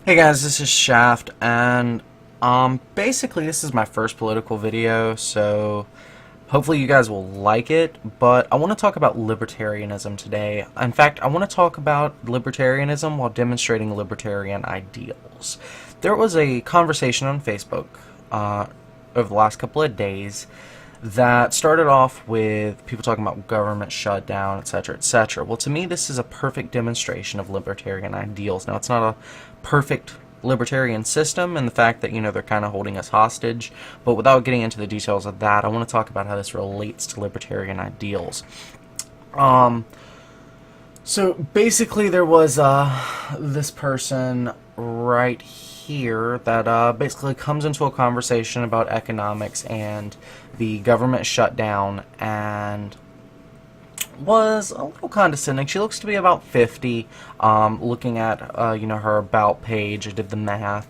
Hey guys, this is Shaft, and basically this is my first political video, so hopefully you guys will like it. But I want to talk about libertarianism today. In fact, I want to talk about libertarianism while demonstrating libertarian ideals. There was a conversation on Facebook over the last couple of days that started off with people talking about government shutdown, etc., etc. Well, to me, this is a perfect demonstration of libertarian ideals. Now, it's not a perfect libertarian system, and the fact that, they're kind of holding us hostage, but without getting into the details of that, I want to talk about how this relates to libertarian ideals. So basically there was this person right here that basically comes into a conversation about economics and the government shutdown, and was a little condescending. She looks to be about 50, looking at her about page. I did the math.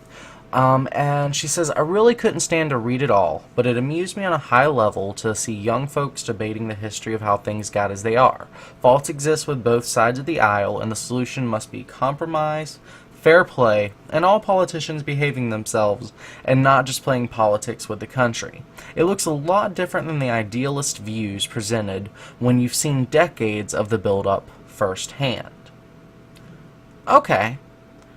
And she says, I really couldn't stand to read it all, but it amused me on a high level to see young folks debating the history of how things got as they are. Faults exist with both sides of the aisle, and the solution must be compromise, fair play, and all politicians behaving themselves and not just playing politics with the country. It looks a lot different than the idealist views presented when you've seen decades of the build-up firsthand. Okay.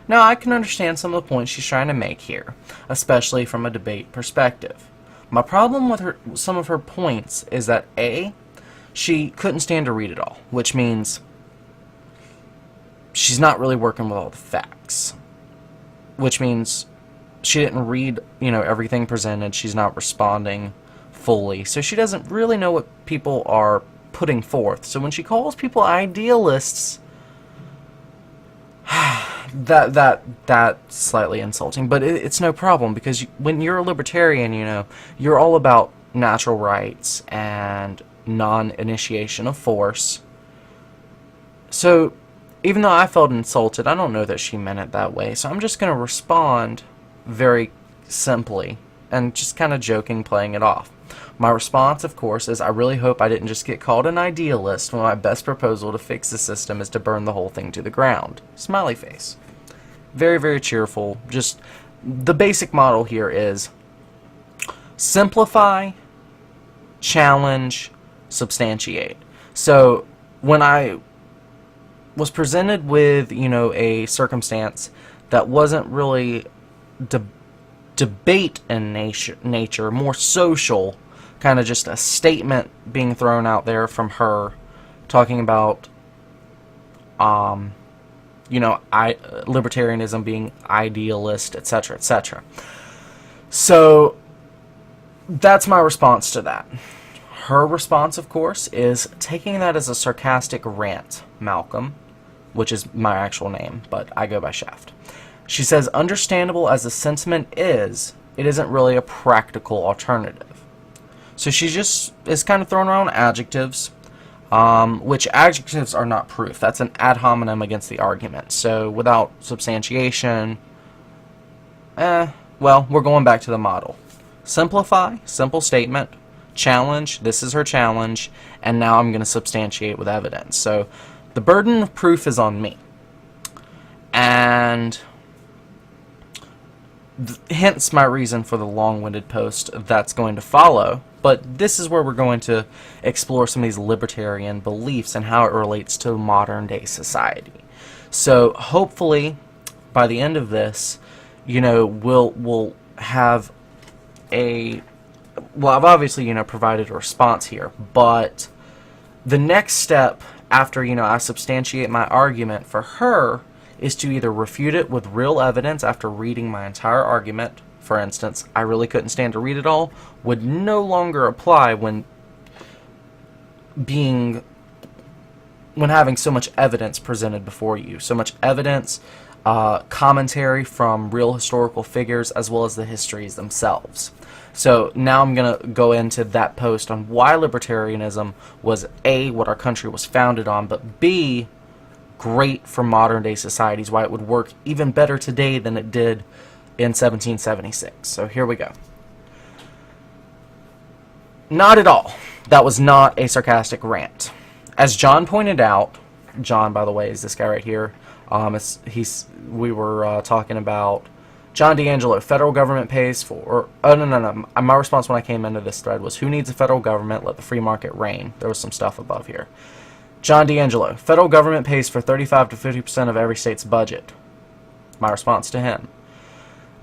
Now, I can understand some of the points she's trying to make here, especially from a debate perspective. My problem with some of her points is that A, she couldn't stand to read it all, which means she's not really working with all the facts, which means she didn't read, everything presented. She's not responding fully, so she doesn't really know what people are putting forth. So when she calls people idealists, that's slightly insulting, but it's no problem, because when you're a libertarian, you're all about natural rights and non-initiation of force. So even though I felt insulted, I don't know that she meant it that way, so I'm just going to respond very simply and just kind of joking, playing it off. My response, of course, is I really hope I didn't just get called an idealist when my best proposal to fix the system is to burn the whole thing to the ground. Smiley face. Very, very cheerful. Just the basic model here is simplify, challenge, substantiate. So when I was presented with, a circumstance that wasn't really debate in nature, more social, kind of just a statement being thrown out there from her, talking about, libertarianism being idealist, etc., etc. So that's my response to that. Her response, of course, is taking that as a sarcastic rant, Malcolm, which is my actual name, but I go by Shaft. She says, understandable as the sentiment is, it isn't really a practical alternative. So she just is kind of throwing around adjectives, which adjectives are not proof. That's an ad hominem against the argument. So without substantiation, well, we're going back to the model. Simplify, simple statement. Challenge, this is her challenge, and now I'm going to substantiate with evidence. So the burden of proof is on me. And hence my reason for the long-winded post that's going to follow. But this is where we're going to explore some of these libertarian beliefs and how it relates to modern-day society. So hopefully, by the end of this, we'll have a... Well, I've obviously, provided a response here, but the next step after, I substantiate my argument for her is to either refute it with real evidence after reading my entire argument. For instance, I really couldn't stand to read it all, would no longer apply when having so much evidence presented before you. So much evidence, commentary from real historical figures, as well as the histories themselves. So now I'm going to go into that post on why libertarianism was A, what our country was founded on, but B, great for modern day societies, why it would work even better today than it did in 1776. So here we go. Not at all. That was not a sarcastic rant. As John pointed out, John, by the way, is this guy right here, We were talking about John D'Angelo, federal government pays for... oh, no. My response when I came into this thread was, who needs a federal government? Let the free market reign. There was some stuff above here. John D'Angelo, federal government pays for 35 to 50% of every state's budget. My response to him.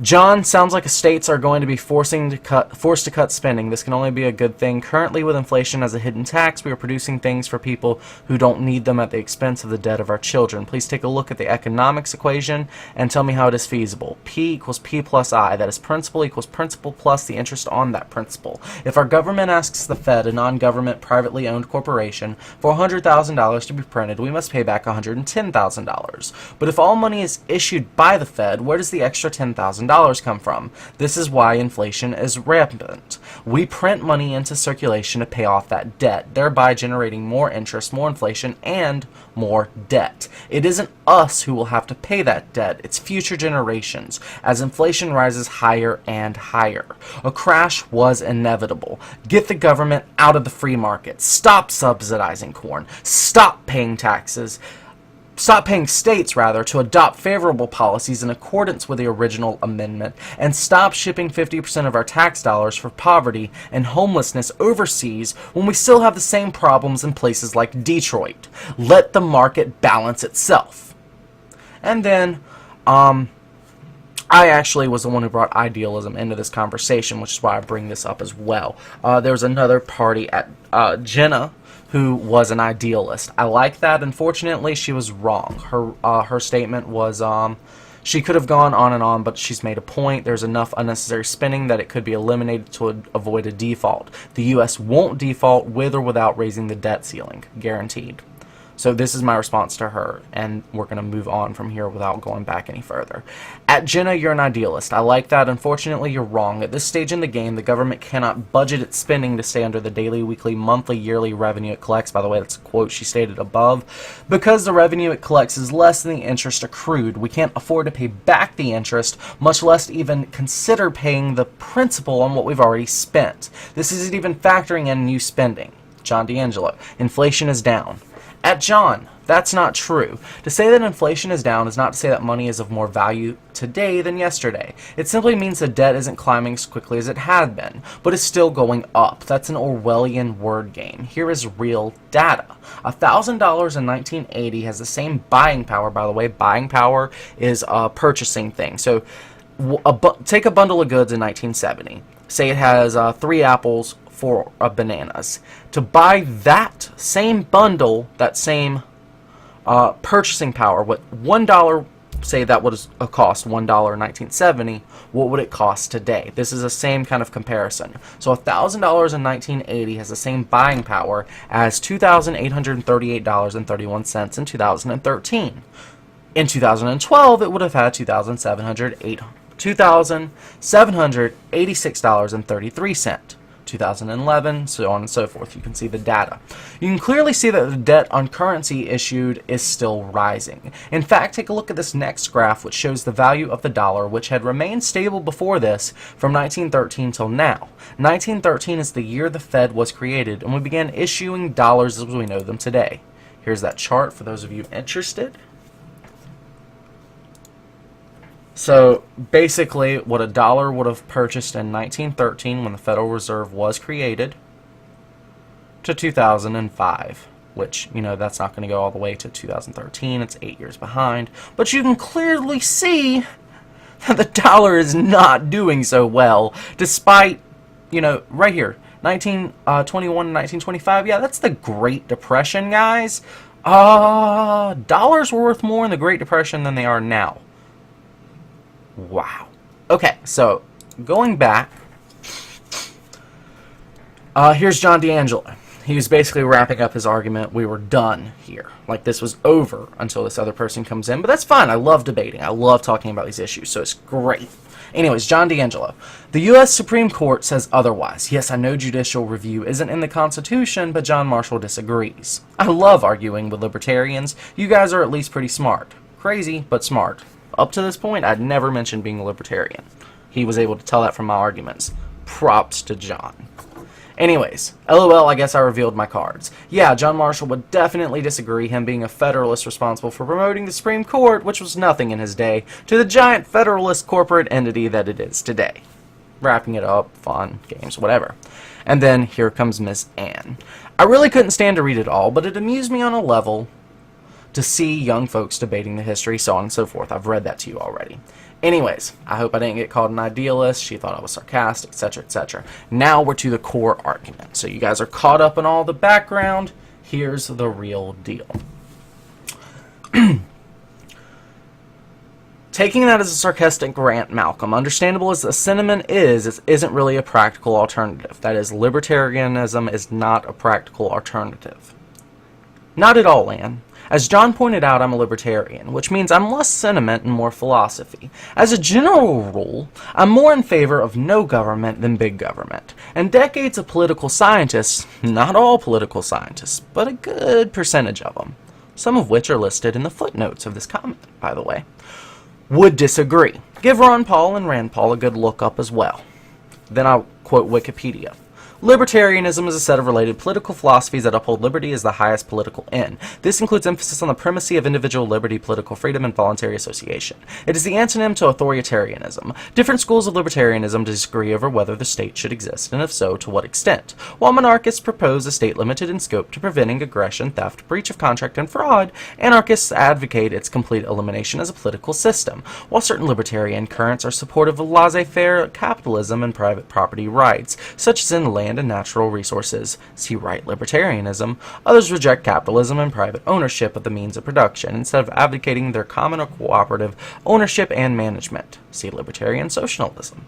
John, sounds like states are going to be forced to cut spending. This can only be a good thing. Currently, with inflation as a hidden tax, we are producing things for people who don't need them at the expense of the debt of our children. Please take a look at the economics equation and tell me how it is feasible. P equals P plus I. That is principal equals principal plus the interest on that principal. If our government asks the Fed, a non-government, privately owned corporation, for $100,000 to be printed, we must pay back $110,000. But if all money is issued by the Fed, where does the extra $10,000 come from? This is why inflation is rampant. We print money into circulation to pay off that debt, thereby generating more interest, more inflation, and more debt. It isn't us who will have to pay that debt, it's future generations, as inflation rises higher and higher. A crash was inevitable. Get the government out of the free market. Stop subsidizing corn. Stop paying taxes. Stop paying states, rather, to adopt favorable policies in accordance with the original amendment, and stop shipping 50% of our tax dollars for poverty and homelessness overseas when we still have the same problems in places like Detroit. Let the market balance itself. And then, I actually was the one who brought idealism into this conversation, which is why I bring this up as well. There was another party at Jenna, who was an idealist. I like that. Unfortunately, she was wrong. Her statement was she could have gone on and on, but she's made a point. There's enough unnecessary spending that it could be eliminated to avoid a default. The U.S. won't default with or without raising the debt ceiling. Guaranteed. So this is my response to her, and we're going to move on from here without going back any further. At Jenna, you're an idealist. I like that. Unfortunately, you're wrong. At this stage in the game, the government cannot budget its spending to stay under the daily, weekly, monthly, yearly revenue it collects. By the way, that's a quote she stated above. Because the revenue it collects is less than the interest accrued, we can't afford to pay back the interest, much less even consider paying the principal on what we've already spent. This isn't even factoring in new spending. John D'Angelo, inflation is down. At John, that's not true. To say that inflation is down is not to say that money is of more value today than yesterday. It simply means the debt isn't climbing as quickly as it had been, but it's still going up. That's an Orwellian word game. Here is real data. $1,000 in 1980 has the same buying power. By the way, buying power is a purchasing thing. So take a bundle of goods in 1970. Say it has 3 apples, 4 bananas. To buy that same bundle, that same purchasing power, with $1, say that would cost $1 in 1970, what would it cost today? This is the same kind of comparison. So $1,000 in 1980 has the same buying power as $2,838.31 in 2013. In 2012, it would have had $2,786.33. 2011, so on and so forth. You can see the data. You can clearly see that the debt on currency issued is still rising. In fact, take a look at this next graph, which shows the value of the dollar, which had remained stable before this from 1913 till now. 1913 is the year the Fed was created, and we began issuing dollars as we know them today. Here's that chart for those of you interested. So basically, what a dollar would have purchased in 1913 when the Federal Reserve was created to 2005, which, you know, that's not going to go all the way to 2013. It's 8 years behind. But you can clearly see that the dollar is not doing so well, despite, you know, right here, 1921 and 1925. Yeah, that's the Great Depression, guys. Dollars were worth more in the Great Depression than they are now. Wow. Okay, so going back, here's John D'Angelo. He was basically wrapping up his argument. We were done here. Like, this was over until this other person comes in. But that's fine. I love debating. I love talking about these issues, so it's great. Anyways, John D'Angelo. The U.S. Supreme Court says otherwise. Yes, I know judicial review isn't in the Constitution, but John Marshall disagrees. I love arguing with libertarians. You guys are at least pretty smart. Crazy, but smart. Up to this point, I'd never mentioned being a libertarian. He was able to tell that from my arguments. Props to John. Anyways, LOL, I guess I revealed my cards. Yeah, John Marshall would definitely disagree, him being a Federalist responsible for promoting the Supreme Court, which was nothing in his day, to the giant Federalist corporate entity that it is today. Wrapping it up, fun, games, whatever. And then here comes Miss Anne. I really couldn't stand to read it all, but it amused me on a level to see young folks debating the history, so on and so forth. I've read that to you already. Anyways, I hope I didn't get called an idealist. She thought I was sarcastic, etc., etc. Now we're to the core argument. So you guys are caught up in all the background. Here's the real deal. Taking that as a sarcastic rant, Malcolm, understandable as the sentiment is, it isn't really a practical alternative. That is, libertarianism is not a practical alternative. Not at all, Anne. As John pointed out, I'm a libertarian, which means I'm less sentiment and more philosophy. As a general rule, I'm more in favor of no government than big government. And decades of political scientists, not all political scientists, but a good percentage of them, some of which are listed in the footnotes of this comment, by the way, would disagree. Give Ron Paul and Rand Paul a good look up as well. Then I'll quote Wikipedia. Libertarianism is a set of related political philosophies that uphold liberty as the highest political end. This includes emphasis on the primacy of individual liberty, political freedom, and voluntary association. It is the antonym to authoritarianism. Different schools of libertarianism disagree over whether the state should exist, and if so, to what extent. While monarchists propose a state limited in scope to preventing aggression, theft, breach of contract, and fraud, anarchists advocate its complete elimination as a political system. While certain libertarian currents are supportive of laissez-faire capitalism and private property rights, such as in land and natural resources, see right libertarianism, others reject capitalism and private ownership of the means of production instead of advocating their common or cooperative ownership and management, see libertarian socialism.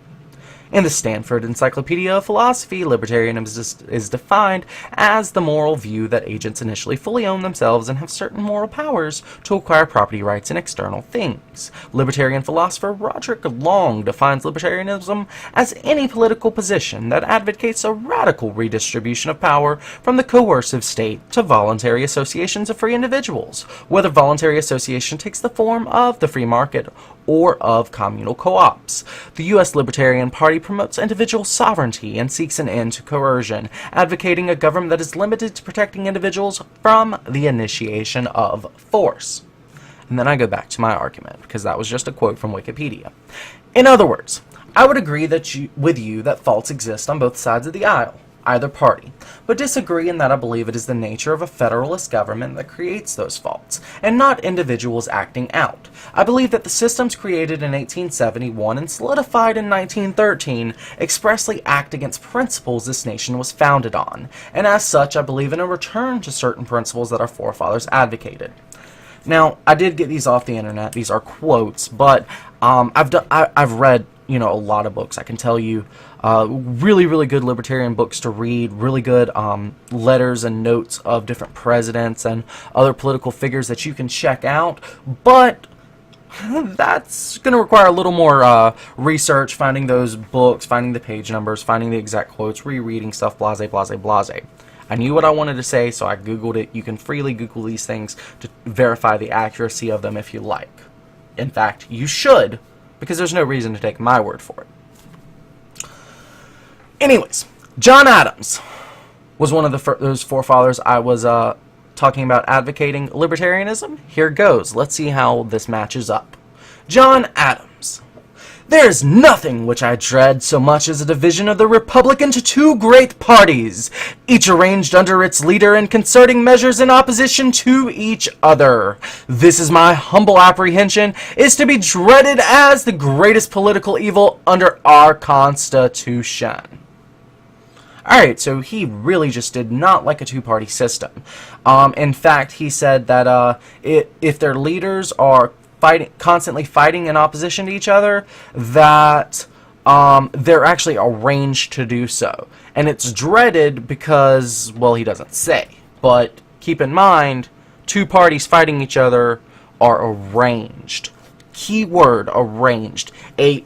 In the Stanford Encyclopedia of Philosophy, libertarianism is defined as the moral view that agents initially fully own themselves and have certain moral powers to acquire property rights in external things. Libertarian philosopher Roderick Long defines libertarianism as any political position that advocates a radical redistribution of power from the coercive state to voluntary associations of free individuals, whether voluntary association takes the form of the free market or of communal co-ops. The U.S. Libertarian Party promotes individual sovereignty and seeks an end to coercion, advocating a government that is limited to protecting individuals from the initiation of force. And then I go back to my argument, because that was just a quote from Wikipedia. In other words, I would agree with you that faults exist on both sides of the aisle, either party, but disagree in that I believe it is the nature of a federalist government that creates those faults, and not individuals acting out. I believe that the systems created in 1871 and solidified in 1913 expressly act against principles this nation was founded on, and as such I believe in a return to certain principles that our forefathers advocated. Now, I did get these off the internet. These are quotes, but I've read a lot of books. I can tell you really, really good libertarian books to read, really good letters and notes of different presidents and other political figures that you can check out, but that's going to require a little more research, finding those books, finding the page numbers, finding the exact quotes, rereading stuff, blase, blase, blase. I knew what I wanted to say, so I Googled it. You can freely Google these things to verify the accuracy of them if you like. In fact, you should, because there's no reason to take my word for it. Anyways, John Adams was one of those forefathers I was talking about advocating libertarianism. Here goes. Let's see how this matches up. John Adams. There is nothing which I dread so much as a division of the Republic into two great parties, each arranged under its leader and concerting measures in opposition to each other. This is my humble apprehension, is to be dreaded as the greatest political evil under our Constitution. Alright, so he really just did not like a two-party system. In fact, he said that if their leaders are constantly fighting in opposition to each other, that they're actually arranged to do so. And it's dreaded because, well, he doesn't say. But keep in mind, two parties fighting each other are arranged. Keyword, arranged. A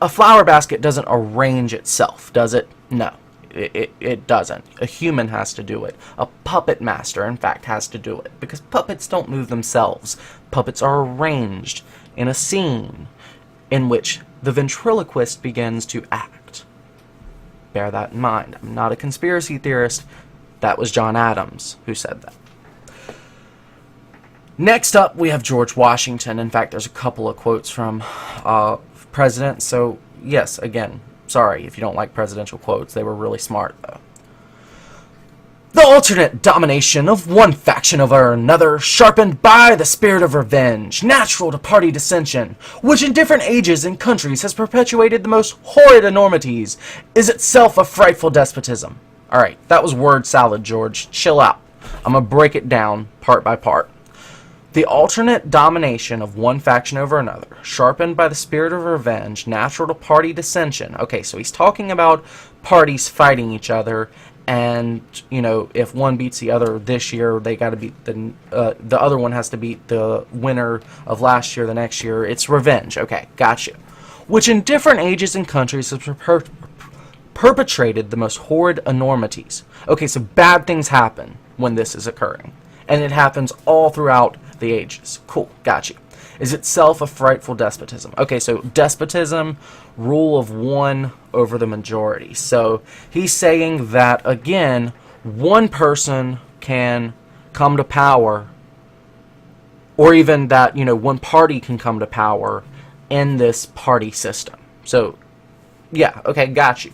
flower basket doesn't arrange itself, does it? No. It doesn't. A human has to do it. A puppet master, in fact, has to do it. Because puppets don't move themselves. Puppets are arranged in a scene in which the ventriloquist begins to act. Bear that in mind. I'm not a conspiracy theorist. That was John Adams who said that. Next up, we have George Washington. In fact, there's a couple of quotes from presidents. So, yes, again, sorry if you don't like presidential quotes. They were really smart, though. The alternate domination of one faction over another, sharpened by the spirit of revenge, natural to party dissension, which in different ages and countries has perpetuated the most horrid enormities, is itself a frightful despotism. Alright, that was word salad, George. Chill out. I'm gonna break it down part by part. The alternate domination of one faction over another, sharpened by the spirit of revenge, natural to party dissension. Okay, so he's talking about parties fighting each other, and, you know, if one beats the other this year, they got to beat the other one has to beat the winner of last year, the next year. It's revenge. Okay, gotcha. Which in different ages and countries has perpetrated the most horrid enormities. Okay, so bad things happen when this is occurring. And it happens all throughout the ages. Cool, gotcha. Is itself a frightful despotism. Okay, so despotism, rule of one over the majority. So he's saying that, again, one person can come to power, or even that, you know, one party can come to power in this party system. So, yeah, okay, got you.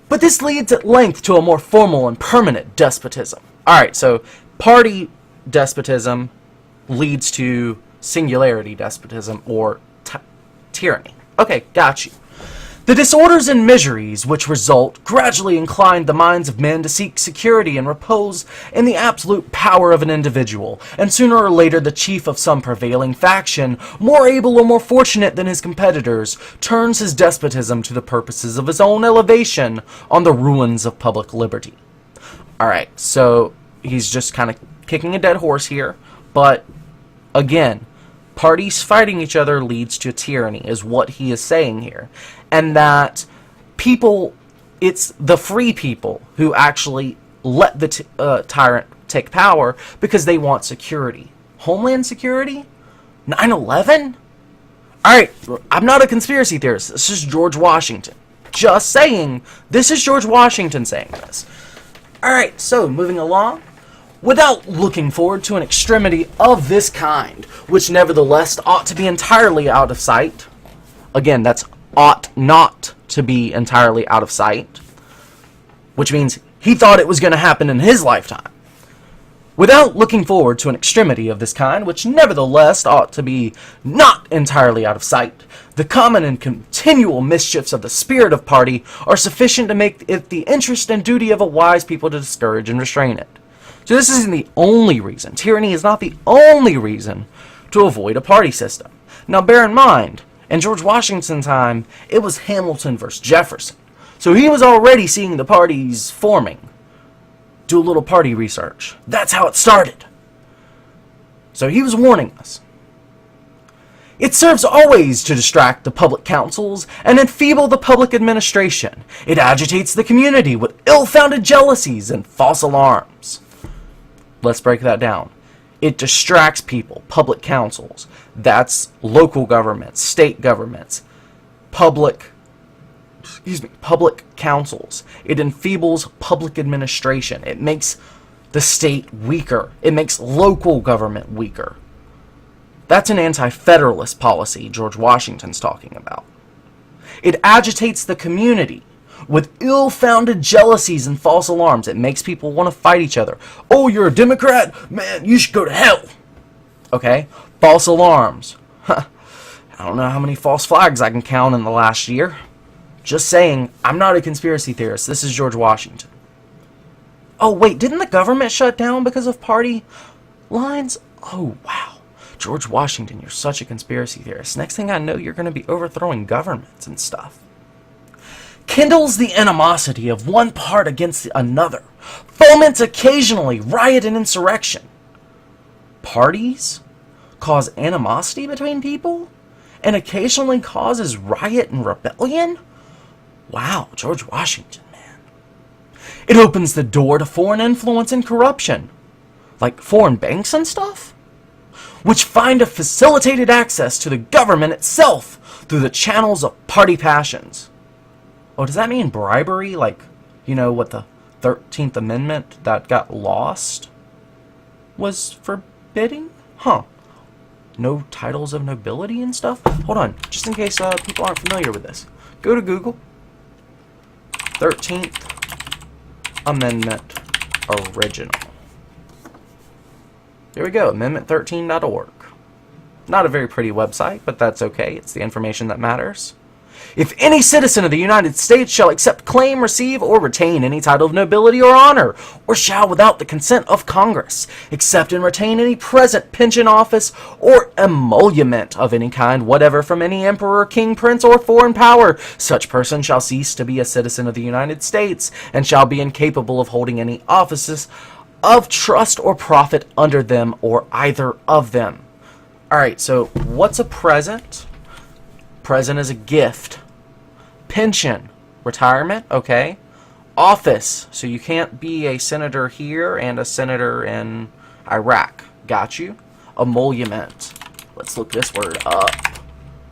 But this leads at length to a more formal and permanent despotism. Alright, so party despotism leads to singularity despotism, or tyranny. Okay, got you. The disorders and miseries which result gradually incline the minds of men to seek security and repose in the absolute power of an individual, and sooner or later the chief of some prevailing faction, more able or more fortunate than his competitors, turns his despotism to the purposes of his own elevation on the ruins of public liberty. Alright, so he's just kind of kicking a dead horse here, but again, parties fighting each other leads to tyranny, is what he is saying here. And that people, it's the free people who actually let the tyrant take power because they want security. Homeland security? 9/11? Alright, I'm not a conspiracy theorist. This is George Washington. Just saying, this is George Washington saying this. Alright, so moving along. Without looking forward to an extremity of this kind, which nevertheless ought to be entirely out of sight. Again, that's ought not to be entirely out of sight, which means he thought it was going to happen in his lifetime. Without looking forward to an extremity of this kind, which nevertheless ought to be not entirely out of sight, the common and continual mischiefs of the spirit of party are sufficient to make it the interest and duty of a wise people to discourage and restrain it. So this isn't the only reason. Tyranny is not the only reason to avoid a party system. Now bear in mind, in George Washington's time, it was Hamilton versus Jefferson. So he was already seeing the parties forming. Do a little party research. That's how it started. So he was warning us. It serves always to distract the public councils and enfeeble the public administration. It agitates the community with ill-founded jealousies and false alarms. Let's break that down. It distracts people, public councils. That's local governments, state governments, public councils. It enfeebles public administration. It makes the state weaker. It makes local government weaker. That's an anti-federalist policy George Washington's talking about. It agitates the community with ill-founded jealousies and false alarms. It makes people want to fight each other. Oh, you're a Democrat? Man, you should go to hell. Okay? False alarms. I don't know how many false flags I can count in the last year. Just saying, I'm not a conspiracy theorist. This is George Washington. Oh, wait, didn't the government shut down because of party lines? Oh, wow. George Washington, you're such a conspiracy theorist. Next thing I know, you're going to be overthrowing governments and stuff. Kindles the animosity of one part against another, foments occasionally riot and insurrection. Parties cause animosity between people, and occasionally causes riot and rebellion? Wow, George Washington, man. It opens the door to foreign influence and corruption, like foreign banks and stuff, which find a facilitated access to the government itself through the channels of party passions. Oh, does that mean bribery? Like you know what the 13th Amendment that got lost was forbidding? Huh. No titles of nobility and stuff? Hold on, just in case people aren't familiar with this. Go to Google. 13th Amendment Original. There we go, amendment13.org. Not a very pretty website, but that's okay. It's the information that matters. If any citizen of the United States shall accept, claim, receive, or retain any title of nobility or honor, or shall, without the consent of Congress, accept and retain any present, pension, office, or emolument of any kind whatever from any emperor, king, prince, or foreign power, such person shall cease to be a citizen of the United States, and shall be incapable of holding any offices of trust or profit under them or either of them. Alright, so what's a present? Present is a gift. Pension, retirement, okay. Office, so you can't be a senator here and a senator in Iraq. Got you. Emolument. Let's look this word up.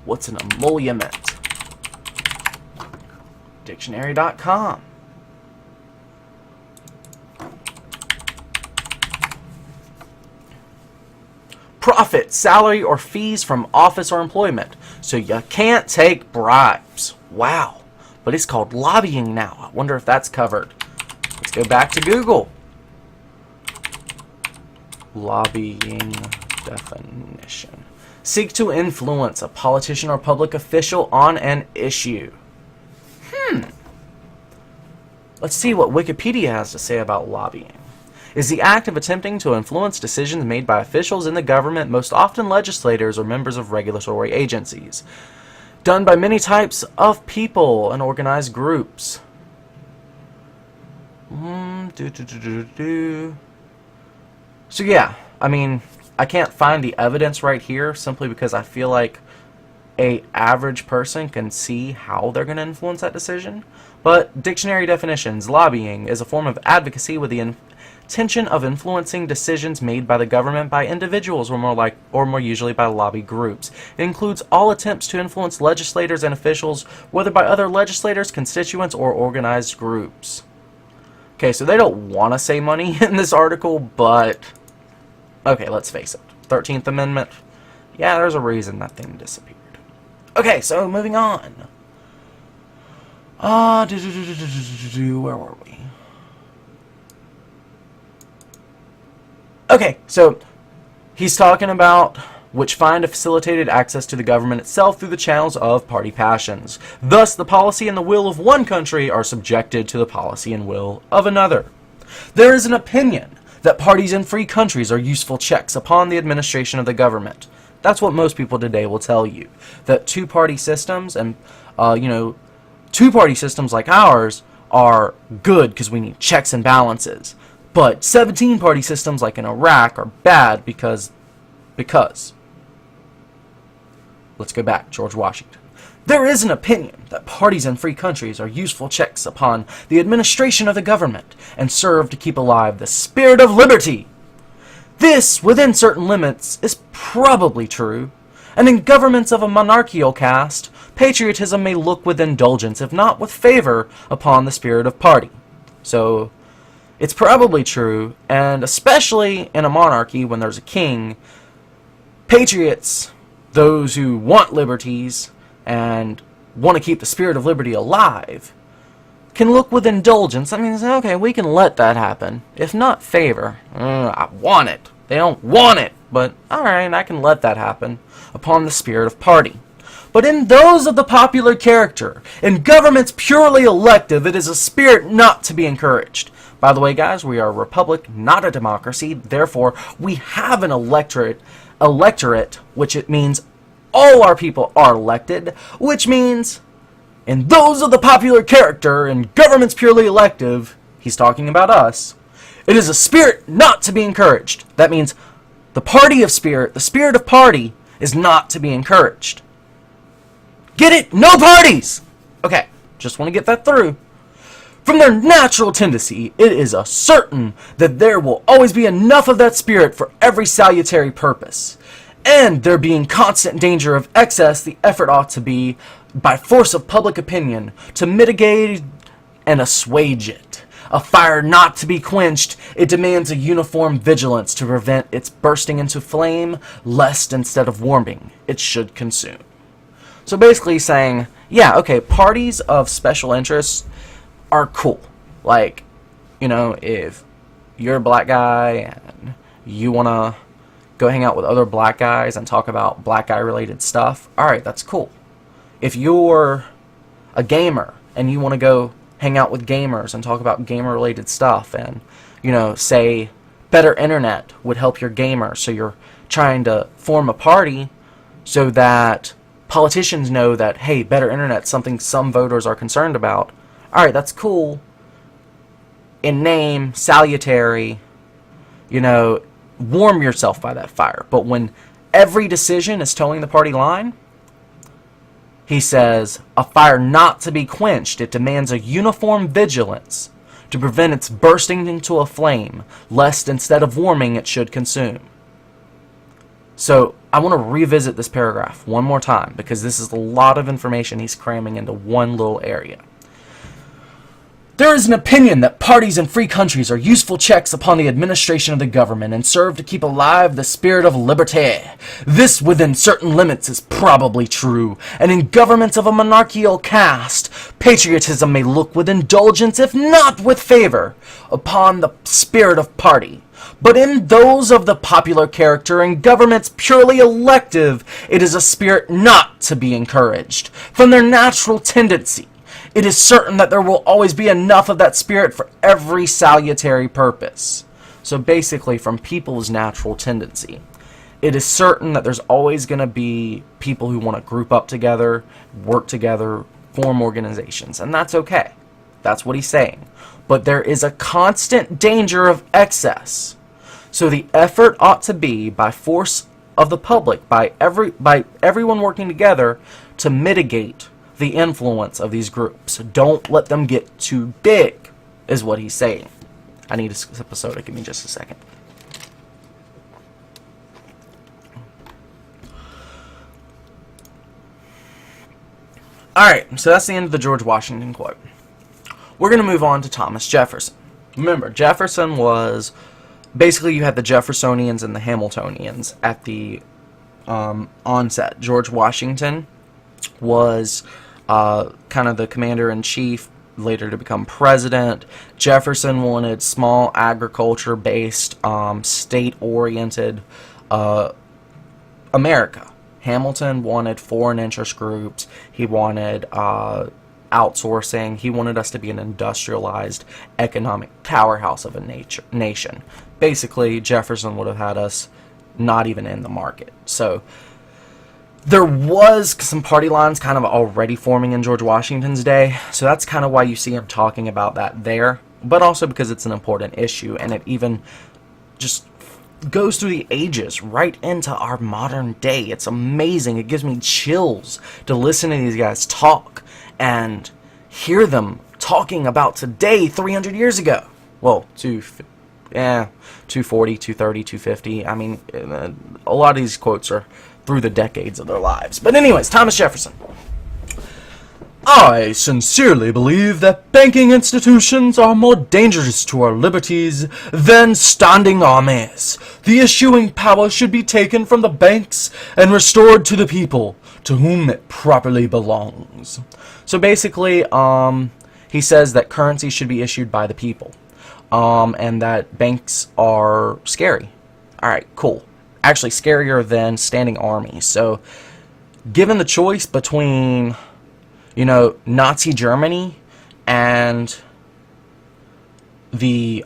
What's an emolument? Dictionary.com. Profit, salary, or fees from office or employment. So you can't take bribes. Wow. But it's called lobbying now. I wonder if that's covered. Let's go back to Google. Lobbying definition. Seek to influence a politician or public official on an issue. Let's see what Wikipedia has to say about lobbying. Is the act of attempting to influence decisions made by officials in the government, most often legislators or members of regulatory agencies. Done by many types of people and organized groups. So yeah, I mean, I can't find the evidence right here simply because I feel like a average person can see how they're going to influence that decision. But dictionary definitions, lobbying is a form of advocacy with the intention of influencing decisions made by the government by individuals or more usually by lobby groups. It includes all attempts to influence legislators and officials, whether by other legislators, constituents, or organized groups. Okay, so they don't want to say money in this article, but okay, let's face it. 13th Amendment, yeah, there's a reason that thing disappeared. Okay, so moving on. Where were we? Okay, so he's talking about which find a facilitated access to the government itself through the channels of party passions. Thus, the policy and the will of one country are subjected to the policy and will of another. There is an opinion that parties in free countries are useful checks upon the administration of the government. That's what most people today will tell you. That two-party systems and, two-party systems like ours are good because we need checks and balances. But 17-party systems like in Iraq are bad because... Let's go back, George Washington. There is an opinion that parties in free countries are useful checks upon the administration of the government and serve to keep alive the spirit of liberty. This, within certain limits, is probably true, and in governments of a monarchical caste, patriotism may look with indulgence, if not with favor, upon the spirit of party. So, it's probably true, and especially in a monarchy when there's a king, patriots, those who want liberties and want to keep the spirit of liberty alive, can look with indulgence. I mean, okay, we can let that happen. If not favor, I want it. They don't want it, but alright, I can let that happen upon the spirit of party. But in those of the popular character, in governments purely elective, it is a spirit not to be encouraged. By the way, guys, we are a republic, not a democracy. Therefore, we have an electorate, which it means all our people are elected, which means in those of the popular character, in governments purely elective, he's talking about us, it is a spirit not to be encouraged. That means the party of spirit, the spirit of party, is not to be encouraged. Get it? No parties! Okay, just want to get that through. From their natural tendency, it is a certain that there will always be enough of that spirit for every salutary purpose. And there being constant danger of excess, the effort ought to be, by force of public opinion, to mitigate and assuage it. A fire not to be quenched, it demands a uniform vigilance to prevent its bursting into flame, lest instead of warming, it should consume. So basically saying, yeah, okay, parties of special interest are cool. Like, you know, if you're a black guy and you want to go hang out with other black guys and talk about black guy related stuff, alright, that's cool. If you're a gamer and you want to go hang out with gamers and talk about gamer related stuff and, you know, say better internet would help your gamer, so you're trying to form a party so that politicians know that, hey, better internet's something some voters are concerned about. Alright, that's cool. In name, salutary, you know, warm yourself by that fire. But when every decision is towing the party line, he says, a fire not to be quenched, it demands a uniform vigilance to prevent its bursting into a flame, lest instead of warming it should consume. So I want to revisit this paragraph one more time, because this is a lot of information he's cramming into one little area. There is an opinion that parties in free countries are useful checks upon the administration of the government and serve to keep alive the spirit of liberté. This, within certain limits, is probably true, and in governments of a monarchical caste, patriotism may look with indulgence, if not with favor, upon the spirit of party. But in those of the popular character and governments purely elective, it is a spirit not to be encouraged. From their natural tendency, it is certain that there will always be enough of that spirit for every salutary purpose. So basically, from people's natural tendency, it is certain that there's always going to be people who want to group up together, work together, form organizations, and that's okay. That's what he's saying. But there is a constant danger of excess. So the effort ought to be, by force of the public, by everyone working together, to mitigate the influence of these groups. Don't let them get too big, is what he's saying. I need a sip of soda. Give me just a second. Alright, so that's the end of the George Washington quote. We're going to move on to Thomas Jefferson. Remember, Jefferson was... Basically, you had the Jeffersonians and the Hamiltonians at the onset. George Washington was kind of the commander-in-chief, later to become president. Jefferson wanted small agriculture-based, state-oriented America. Hamilton wanted foreign interest groups. He wanted outsourcing. He wanted us to be an industrialized economic powerhouse of a nation. Basically, Jefferson would have had us not even in the market. So there was some party lines kind of already forming in George Washington's day, so that's kind of why you see him talking about that there, but also because it's an important issue, and it even just goes through the ages right into our modern day. It's amazing. It gives me chills to listen to these guys talk and hear them talking about today 300 years ago. Well, 240, 230, 250. I mean, a lot of these quotes are through the decades of their lives. But anyways, Thomas Jefferson. I sincerely believe that banking institutions are more dangerous to our liberties than standing armies. The issuing power should be taken from the banks and restored to the people, to whom it properly belongs. So basically, he says that currency should be issued by the people, and that banks are scary. Alright, cool. Actually scarier than standing armies. So, given the choice between, you know, Nazi Germany and the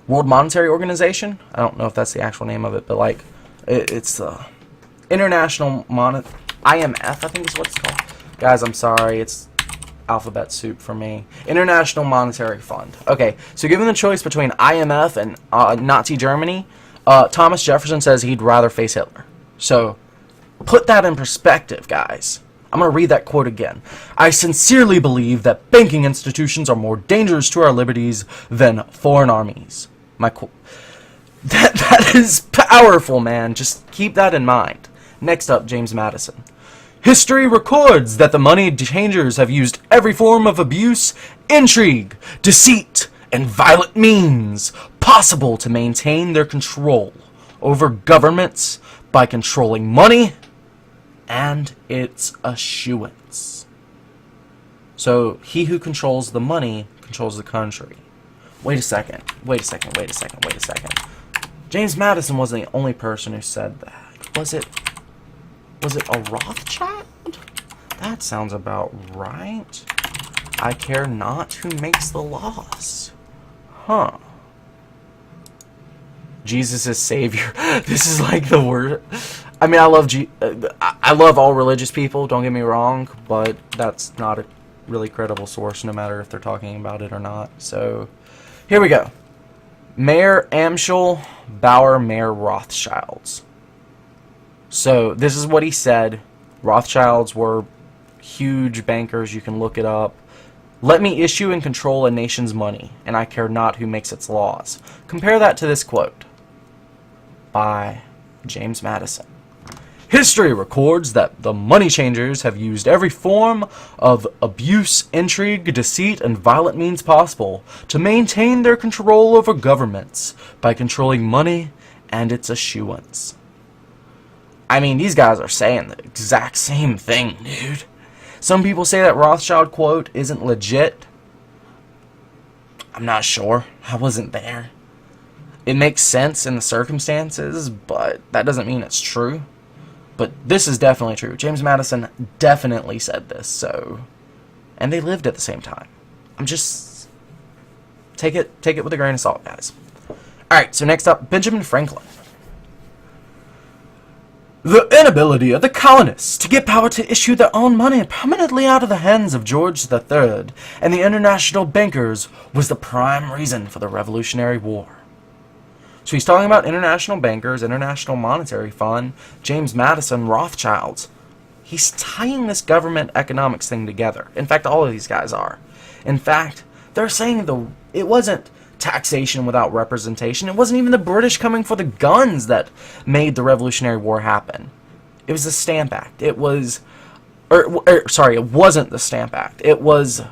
World Monetary Organization, I don't know if that's the actual name of it, but like, it's the International IMF, I think is what it's called. Guys, I'm sorry, it's alphabet soup for me. International Monetary Fund. Okay, so given the choice between IMF and Nazi Germany, Thomas Jefferson says he'd rather face Hitler. So, put that in perspective, guys. I'm going to read that quote again. I sincerely believe that banking institutions are more dangerous to our liberties than foreign armies. My quote. That is powerful, man. Just keep that in mind. Next up, James Madison. History records that the money changers have used every form of abuse, intrigue, deceit, and violent means possible to maintain their control over governments by controlling money and its issuance. So, he who controls the money controls the country. Wait a second. James Madison wasn't the only person who said that. Was it a Rothschild? That sounds about right. I care not who makes the laws. Huh. Jesus is Savior. This is like the word. I mean, I love all religious people, don't get me wrong, but that's not a really credible source, no matter if they're talking about it or not. So, here we go. Mayor Amschel, Bauer, Mayor Rothschilds. So, this is what he said. Rothschilds were huge bankers. You can look it up. Let me issue and control a nation's money, and I care not who makes its laws. Compare that to this quote by James Madison. History records that the money changers have used every form of abuse, intrigue, deceit, and violent means possible to maintain their control over governments by controlling money and its issuance. I mean, these guys are saying the exact same thing, dude. Some people say that Rothschild quote isn't legit. I'm not sure. I wasn't there. It makes sense in the circumstances, but that doesn't mean it's true. But this is definitely true. James Madison definitely said this, so... And they lived at the same time. I'm just... Take it with a grain of salt, guys. Alright, so next up, Benjamin Franklin. The inability of the colonists to get power to issue their own money permanently out of the hands of George III and the international bankers was the prime reason for the Revolutionary War. So he's talking about international bankers, International Monetary Fund, James Madison, Rothschilds. He's tying this government economics thing together. In fact, all of these guys are. In fact, they're saying it wasn't taxation without representation. It wasn't even the British coming for the guns that made the Revolutionary War happen. It was the Stamp Act. It was... it wasn't the Stamp Act. It was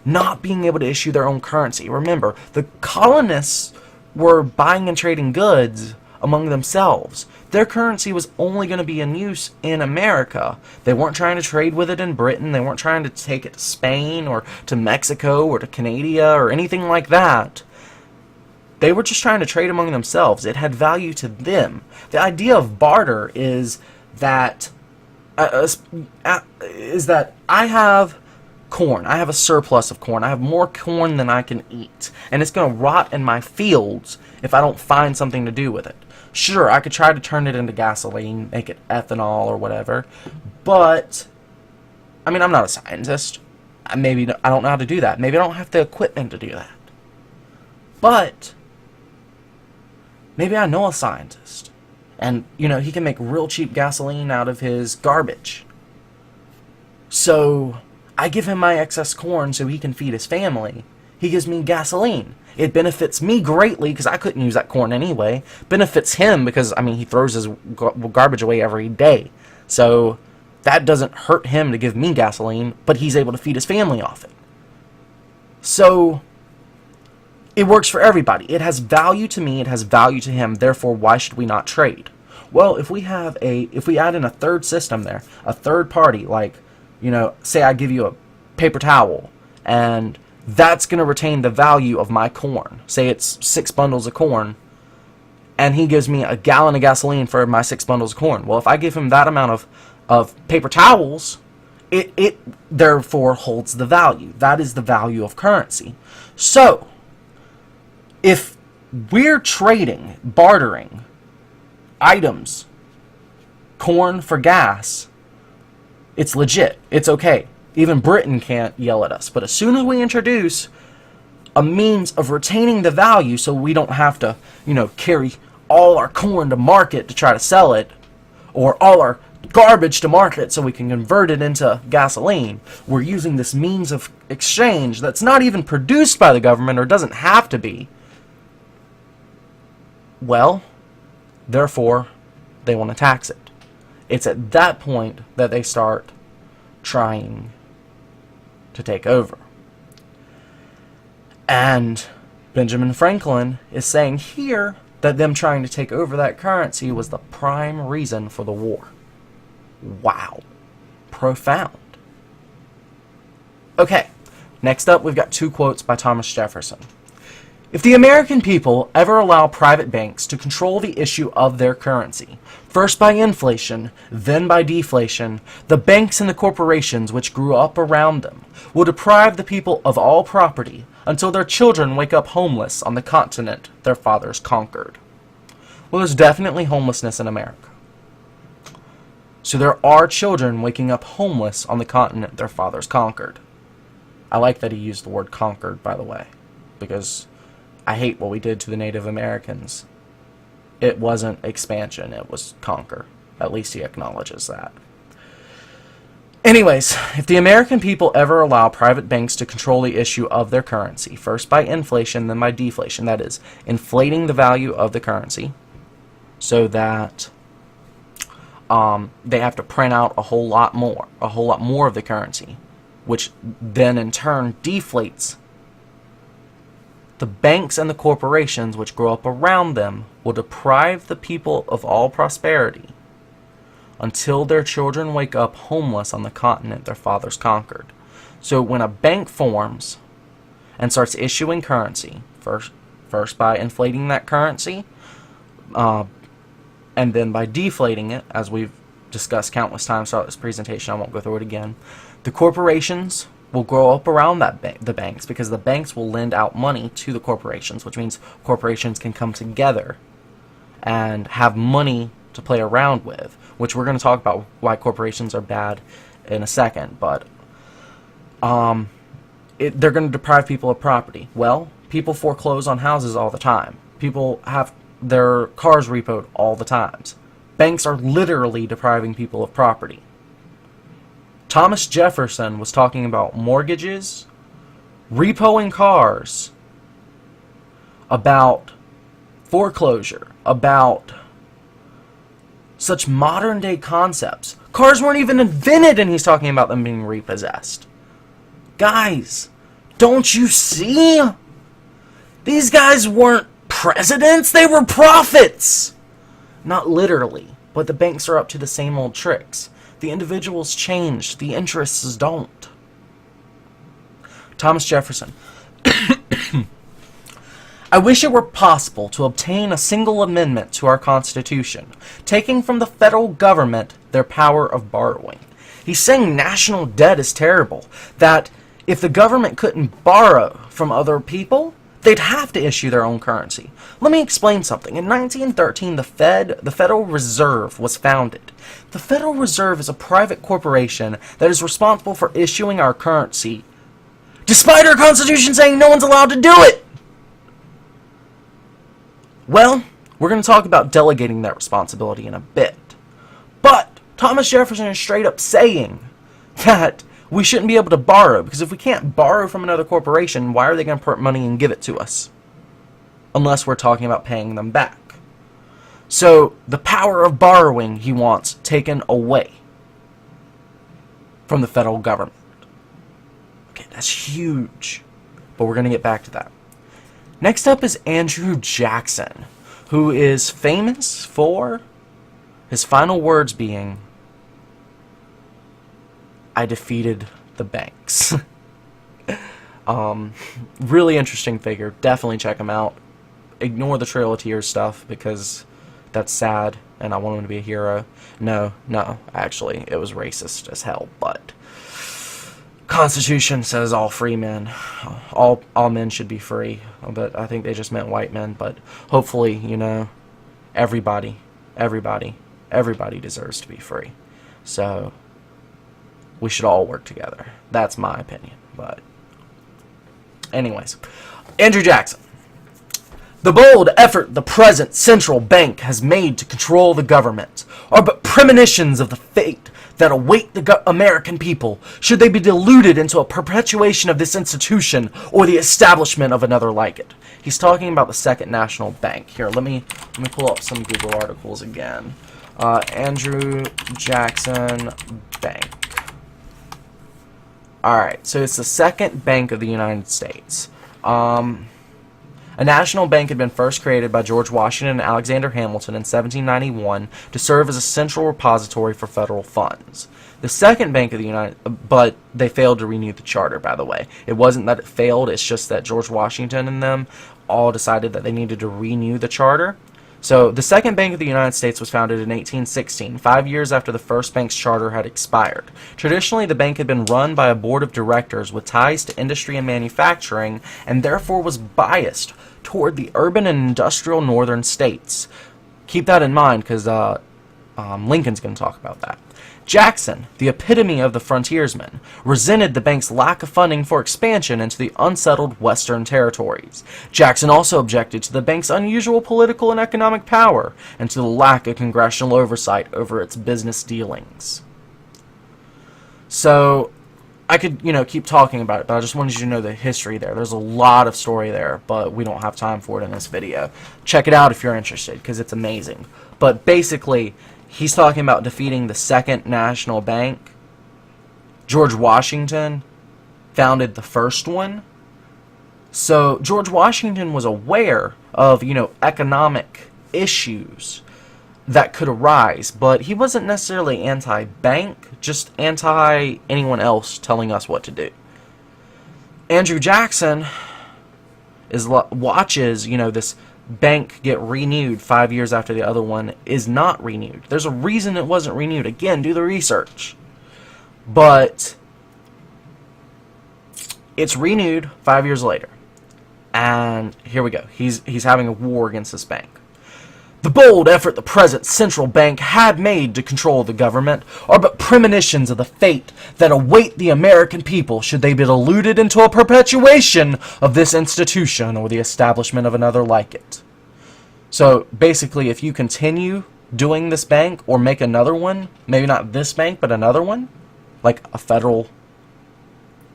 not being able to issue their own currency. Remember, the colonists were buying and trading goods among themselves. Their currency was only going to be in use in America. They weren't trying to trade with it in Britain. They weren't trying to take it to Spain or to Mexico or to Canada or anything like that. They were just trying to trade among themselves. It had value to them. The idea of barter is that I have corn. I have a surplus of corn. I have more corn than I can eat. And it's going to rot in my fields if I don't find something to do with it. Sure, I could try to turn it into gasoline, make it ethanol or whatever. But, I mean, I'm not a scientist. Maybe I don't know how to do that. Maybe I don't have the equipment to do that. But, maybe I know a scientist. And, he can make real cheap gasoline out of his garbage. So, I give him my excess corn so he can feed his family. He gives me gasoline. It benefits me greatly because I couldn't use that corn anyway. Benefits him because, he throws his garbage away every day. So that doesn't hurt him to give me gasoline, but he's able to feed his family off it. So it works for everybody. It has value to me. It has value to him. Therefore, why should we not trade? Well, if we add in a third system there, a third party, like, say I give you a paper towel, and that's going to retain the value of my corn. Say it's 6 bundles of corn, and he gives me a gallon of gasoline for my 6 bundles of corn. Well, if I give him that amount of paper towels, it therefore holds the value. That is the value of currency. So, if we're trading, bartering items, corn for gas, it's legit. It's okay. Even Britain can't yell at us. But as soon as we introduce a means of retaining the value so we don't have to, carry all our corn to market to try to sell it, or all our garbage to market so we can convert it into gasoline, we're using this means of exchange that's not even produced by the government or doesn't have to be. Well, therefore, they want to tax it. It's at that point that they start trying to take over. And Benjamin Franklin is saying here that them trying to take over that currency was the prime reason for the war. Wow. Profound. Okay, next up we've got 2 quotes by Thomas Jefferson. If the American people ever allow private banks to control the issue of their currency, first by inflation, then by deflation, the banks and the corporations which grew up around them will deprive the people of all property until their children wake up homeless on the continent their fathers conquered. Well, there's definitely homelessness in America. So there are children waking up homeless on the continent their fathers conquered. I like that he used the word conquered, by the way, because I hate what we did to the Native Americans. It wasn't expansion, it was conquer. At least he acknowledges that. Anyways, if the American people ever allow private banks to control the issue of their currency, first by inflation, then by deflation, that is, inflating the value of the currency, so that they have to print out a whole lot more of the currency, which then in turn deflates the banks and the corporations which grow up around them will deprive the people of all prosperity until their children wake up homeless on the continent their fathers conquered. So when a bank forms and starts issuing currency, first by inflating that currency, and then by deflating it, as we've discussed countless times throughout this presentation, I won't go through it again, the corporations will grow up around the banks, because the banks will lend out money to the corporations, which means corporations can come together and have money to play around with, which we're going to talk about why corporations are bad in a second. But they're going to deprive people of property. Well, people foreclose on houses all the time. People have their cars repoed all the times. Banks are literally depriving people of property. Thomas Jefferson was talking about mortgages, repoing cars, about foreclosure, about such modern day concepts. Cars weren't even invented and he's talking about them being repossessed. Guys, don't you see? These guys weren't presidents, they were prophets! Not literally, but the banks are up to the same old tricks. The individuals changed, the interests don't. Thomas Jefferson. I wish it were possible to obtain a single amendment to our Constitution, taking from the federal government their power of borrowing. He's saying national debt is terrible, that if the government couldn't borrow from other people, they'd have to issue their own currency. Let me explain something. In 1913, the Federal Reserve was founded. The Federal Reserve is a private corporation that is responsible for issuing our currency, despite our Constitution saying no one's allowed to do it! Well, we're going to talk about delegating that responsibility in a bit. But Thomas Jefferson is straight up saying that we shouldn't be able to borrow, because if we can't borrow from another corporation, why are they going to print money and give it to us? Unless we're talking about paying them back. So, the power of borrowing he wants taken away from the federal government. Okay, that's huge. But we're going to get back to that. Next up is Andrew Jackson, who is famous for his final words being, I defeated the banks. Really interesting figure. Definitely check him out. Ignore the Trail of Tears stuff because that's sad and I want him to be a hero. No, actually, it was racist as hell, but Constitution says all free men, all men should be free, but I think they just meant white men, but hopefully, everybody deserves to be free. So we should all work together. That's my opinion. But anyways, Andrew Jackson. The bold effort the present central bank has made to control the government are but premonitions of the fate that await the American people should they be deluded into a perpetuation of this institution or the establishment of another like it. He's talking about the Second National Bank. Here, let me pull up some Google articles again. Andrew Jackson Bank. Alright, so it's the second bank of the United States. A national bank had been first created by George Washington and Alexander Hamilton in 1791 to serve as a central repository for federal funds. The second bank of the but they failed to renew the charter, by the way. It wasn't that it failed, it's just that George Washington and them all decided that they needed to renew the charter. So, the Second Bank of the United States was founded in 1816, 5 years after the first bank's charter had expired. Traditionally, the bank had been run by a board of directors with ties to industry and manufacturing, and therefore was biased toward the urban and industrial northern states. Keep that in mind, because Lincoln's going to talk about that. Jackson, the epitome of the frontiersman, resented the bank's lack of funding for expansion into the unsettled western territories. Jackson also objected to the bank's unusual political and economic power, and to the lack of congressional oversight over its business dealings. So, I could, keep talking about it, but I just wanted you to know the history there. There's a lot of story there, but we don't have time for it in this video. Check it out if you're interested, because it's amazing. But basically, he's talking about defeating the Second National Bank. George Washington founded the first one. So George Washington was aware of, economic issues that could arise, but he wasn't necessarily anti-bank, just anti-anyone else telling us what to do. Andrew Jackson watches, this bank get renewed 5 years after the other one is not renewed. There's a reason it wasn't renewed. Again, do the research. But it's renewed 5 years later. And here we go. He's having a war against this bank. The bold effort the present central bank had made to control the government are but premonitions of the fate that await the American people should they be deluded into a perpetuation of this institution or the establishment of another like it. So basically, if you continue doing this bank or make another one, maybe not this bank but another one, like a Federal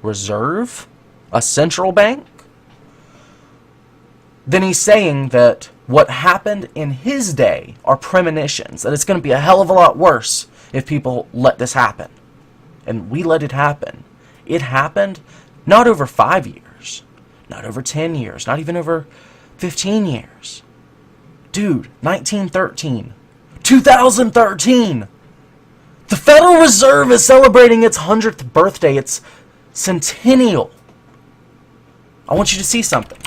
Reserve, a central bank, then he's saying that what happened in his day are premonitions, that it's going to be a hell of a lot worse if people let this happen. And we let it happen. It happened not over 5 years, not over 10 years, not even over 15 years. Dude, 1913, 2013, the Federal Reserve is celebrating its 100th birthday, its centennial. I want you to see something.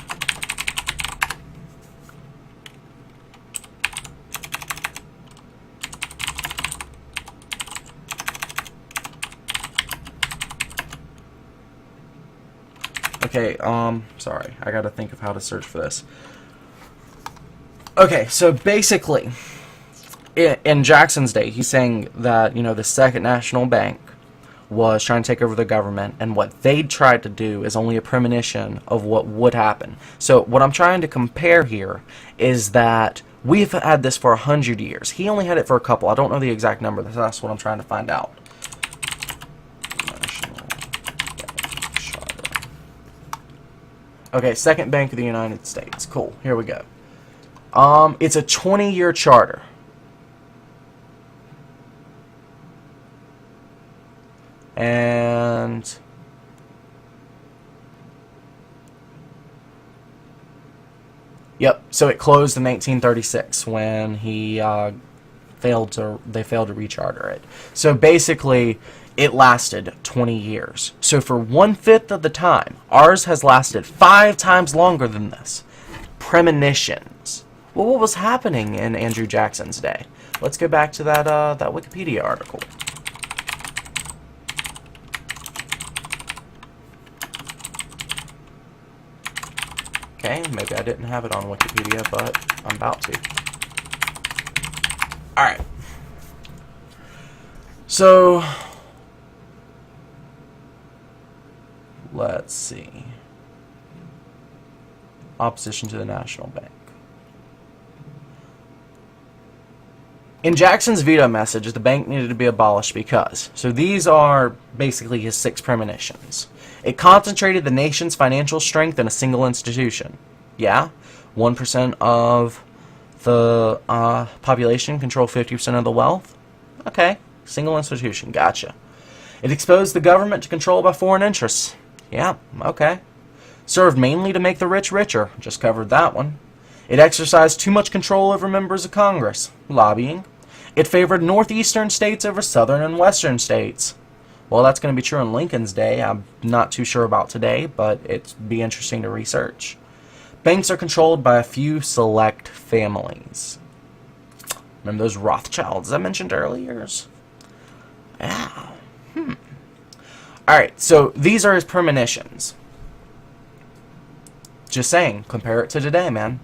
Okay, sorry, I gotta think of how to search for this. Okay, so basically, in Jackson's day, he's saying that, the Second National Bank was trying to take over the government, and what they tried to do is only a premonition of what would happen. So what I'm trying to compare here is that we've had this for 100 years. He only had it for a couple. I don't know the exact number. That's what I'm trying to find out. Okay, Second Bank of the United States. Cool. Here we go. It's a 20-year charter. And yep, so it closed in 1936 when they failed to recharter it. So basically, it lasted 20 years. So for 1/5 of the time, ours has lasted 5 times longer than this. Premonitions. Well, what was happening in Andrew Jackson's day? Let's go back to that Wikipedia article. Okay, maybe I didn't have it on Wikipedia, but I'm about to. Alright. So, let's see. Opposition to the National Bank. In Jackson's veto message, the bank needed to be abolished because. So these are basically his 6 premonitions. It concentrated the nation's financial strength in a single institution. Yeah, 1% of The population control 50% of the wealth. Okay. Single institution. Gotcha. It exposed the government to control by foreign interests. Yeah, okay. Served mainly to make the rich richer. Just covered that one. It exercised too much control over members of Congress. Lobbying. It favored northeastern states over southern and western states. Well, that's going to be true in Lincoln's day. I'm not too sure about today, but it'd be interesting to research. Banks are controlled by a few select families. Remember those Rothschilds I mentioned earlier? Yeah. Alright, so these are his premonitions. Just saying, compare it to today, man.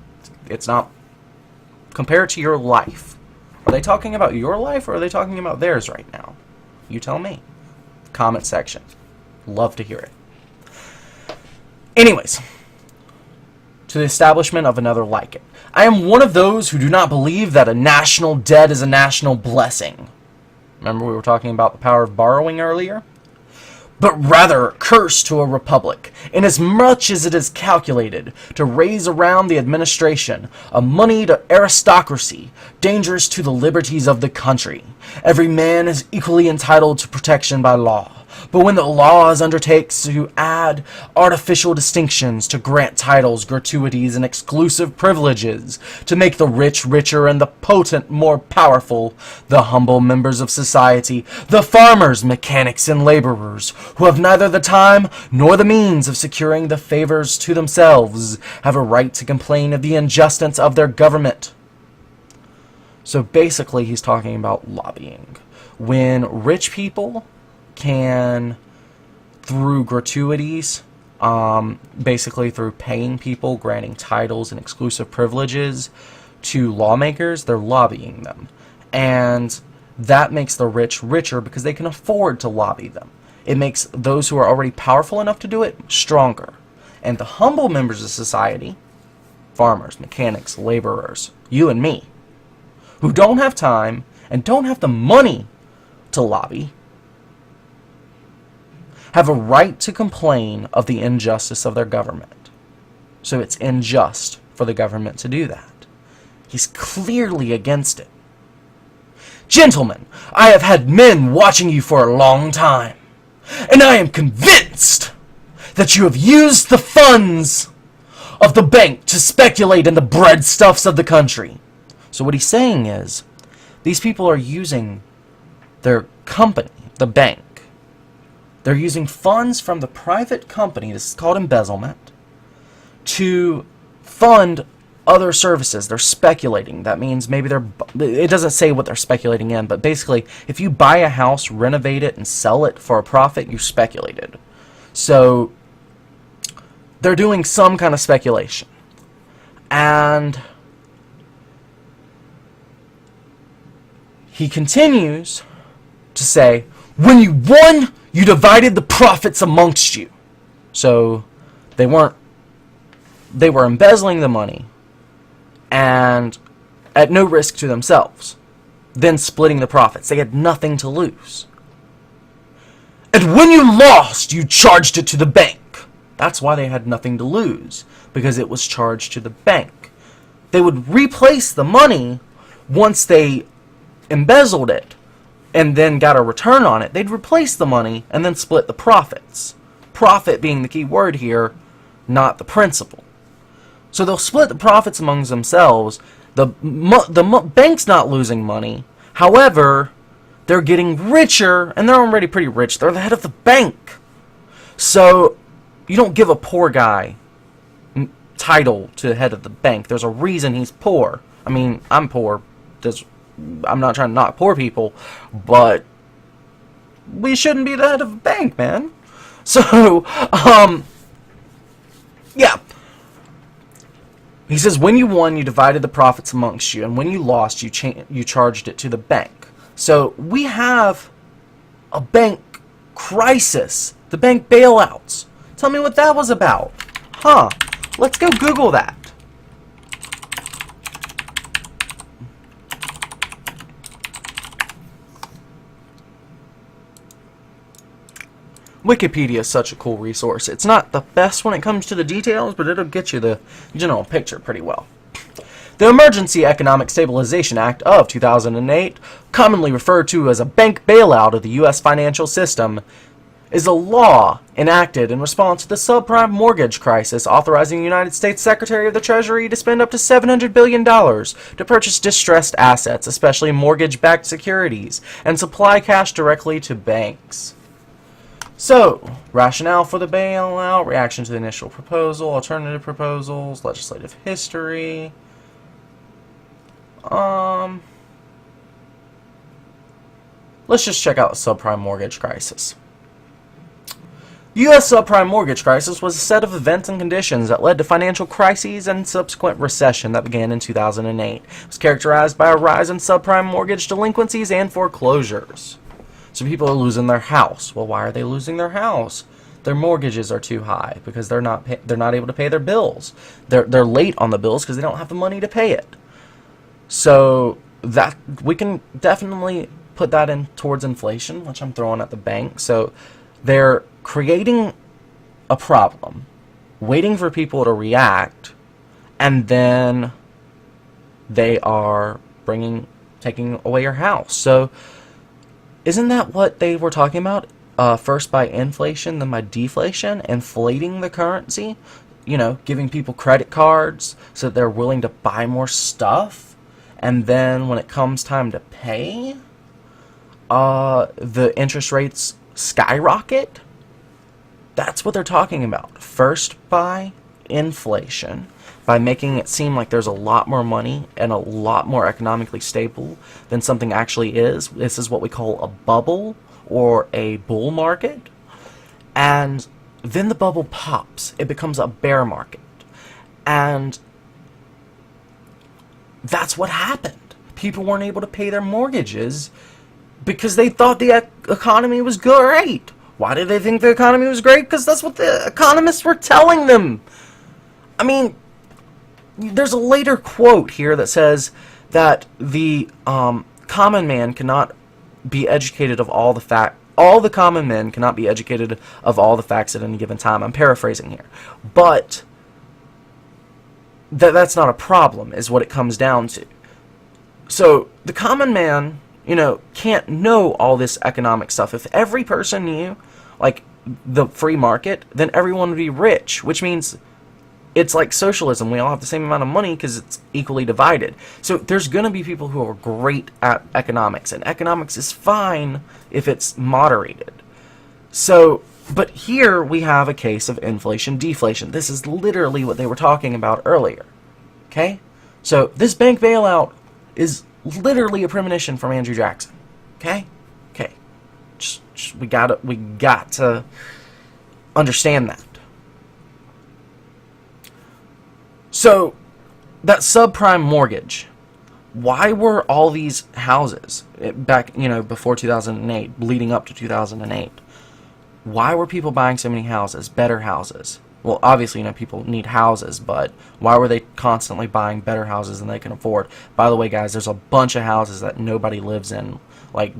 It's not... Compare it to your life. Are they talking about your life, or are they talking about theirs right now? You tell me. Comment section. Love to hear it. Anyways, to the establishment of another like it. I am one of those who do not believe that a national debt is a national blessing. Remember we were talking about the power of borrowing earlier? But rather a curse to a republic, inasmuch as it is calculated to raise around the administration a moneyed aristocracy, dangerous to the liberties of the country. Every man is equally entitled to protection by law. But when the laws undertakes to add artificial distinctions, to grant titles, gratuities, and exclusive privileges, to make the rich richer and the potent more powerful, the humble members of society, the farmers, mechanics, and laborers, who have neither the time nor the means of securing the favors to themselves, have a right to complain of the injustice of their government. So basically he's talking about lobbying. When rich people can, through gratuities, basically through paying people, granting titles and exclusive privileges to lawmakers, they're lobbying them. And that makes the rich richer because they can afford to lobby them. It makes those who are already powerful enough to do it stronger. And the humble members of society, farmers, mechanics, laborers, you and me, who don't have time and don't have the money to lobby, have a right to complain of the injustice of their government. So it's unjust for the government to do that. He's clearly against it. Gentlemen, I have had men watching you for a long time, and I am convinced that you have used the funds of the bank to speculate in the breadstuffs of the country. So what he's saying is, these people are using their company, the bank. They're using funds from the private company, this is called embezzlement, to fund other services. They're speculating. That means maybe it doesn't say what they're speculating in, but basically, if you buy a house, renovate it, and sell it for a profit, you speculated. So, they're doing some kind of speculation. And he continues to say, when you won, you divided the profits amongst you. So they were embezzling the money and at no risk to themselves, then splitting the profits. They had nothing to lose. And when you lost, you charged it to the bank. That's why they had nothing to lose, because it was charged to the bank. They would replace the money once they embezzled it and then got a return on it. They'd replace the money and then split the profits. Profit being the key word here, not the principal. So they'll split the profits amongst themselves. The bank's not losing money. However, they're getting richer, and they're already pretty rich. They're the head of the bank. So you don't give a poor guy title to the head of the bank. There's a reason he's poor. I mean, I'm poor. I'm not trying to knock poor people, but we shouldn't be the head of a bank, man. So, yeah. He says, when you won, you divided the profits amongst you, and when you lost, you charged it to the bank. So, we have a bank crisis. The bank bailouts. Tell me what that was about. Huh. Let's go Google that. Wikipedia is such a cool resource. It's not the best when it comes to the details, but it'll get you the general picture pretty well. The Emergency Economic Stabilization Act of 2008, commonly referred to as a bank bailout of the U.S. financial system, is a law enacted in response to the subprime mortgage crisis, authorizing the United States Secretary of the Treasury to spend up to $700 billion to purchase distressed assets, especially mortgage-backed securities, and supply cash directly to banks. So, rationale for the bailout, reaction to the initial proposal, alternative proposals, legislative history. Let's just check out the subprime mortgage crisis. The U.S. subprime mortgage crisis was a set of events and conditions that led to financial crises and subsequent recession that began in 2008. It was characterized by a rise in subprime mortgage delinquencies and foreclosures. So people are losing their house. Well, why are they losing their house? Their mortgages are too high because they're not able to pay their bills. They're late on the bills because they don't have the money to pay it. So that we can definitely put that in towards inflation, which I'm throwing at the bank. So they're creating a problem, waiting for people to react, and then they are taking away your house. So isn't that what they were talking about? First by inflation, then by deflation, inflating the currency, giving people credit cards so that they're willing to buy more stuff, and then when it comes time to pay, the interest rates skyrocket. That's what they're talking about. First by inflation, by making it seem like there's a lot more money and a lot more economically stable than something actually is. This is what we call a bubble or a bull market. And then the bubble pops. It becomes a bear market. And that's what happened. People weren't able to pay their mortgages because they thought the economy was great. Why did they think the economy was great? Because that's what the economists were telling them. I mean, there's a later quote here that says that the common man cannot be educated of all the facts. All the common men cannot be educated of all the facts at any given time. I'm paraphrasing here. But that's not a problem, is what it comes down to. So the common man, can't know all this economic stuff. If every person knew, like, the free market, then everyone would be rich, which means it's like socialism. We all have the same amount of money because it's equally divided. So there's going to be people who are great at economics, and economics is fine if it's moderated. So, but here we have a case of inflation, deflation. This is literally what they were talking about earlier. Okay? So this bank bailout is literally a premonition from Andrew Jackson. Okay? Okay. We got to understand that. So, that subprime mortgage, why were all these houses back, before 2008, leading up to 2008, why were people buying so many houses, better houses? Well, obviously, people need houses, but why were they constantly buying better houses than they can afford? By the way, guys, there's a bunch of houses that nobody lives in,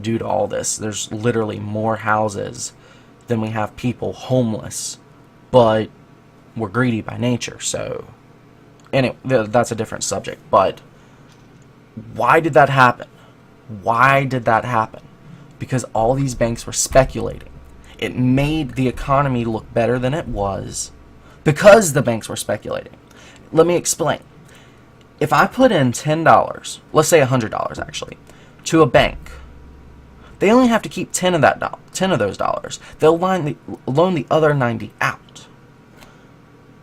due to all this. There's literally more houses than we have people homeless, but we're greedy by nature, so anyway, that's a different subject. But why did that happen? Why did that happen? Because all these banks were speculating. It made the economy look better than it was because the banks were speculating. Let me explain. If I put in $10, let's say $100 actually, to a bank, they only have to keep 10 of those dollars. They'll loan the other 90 out.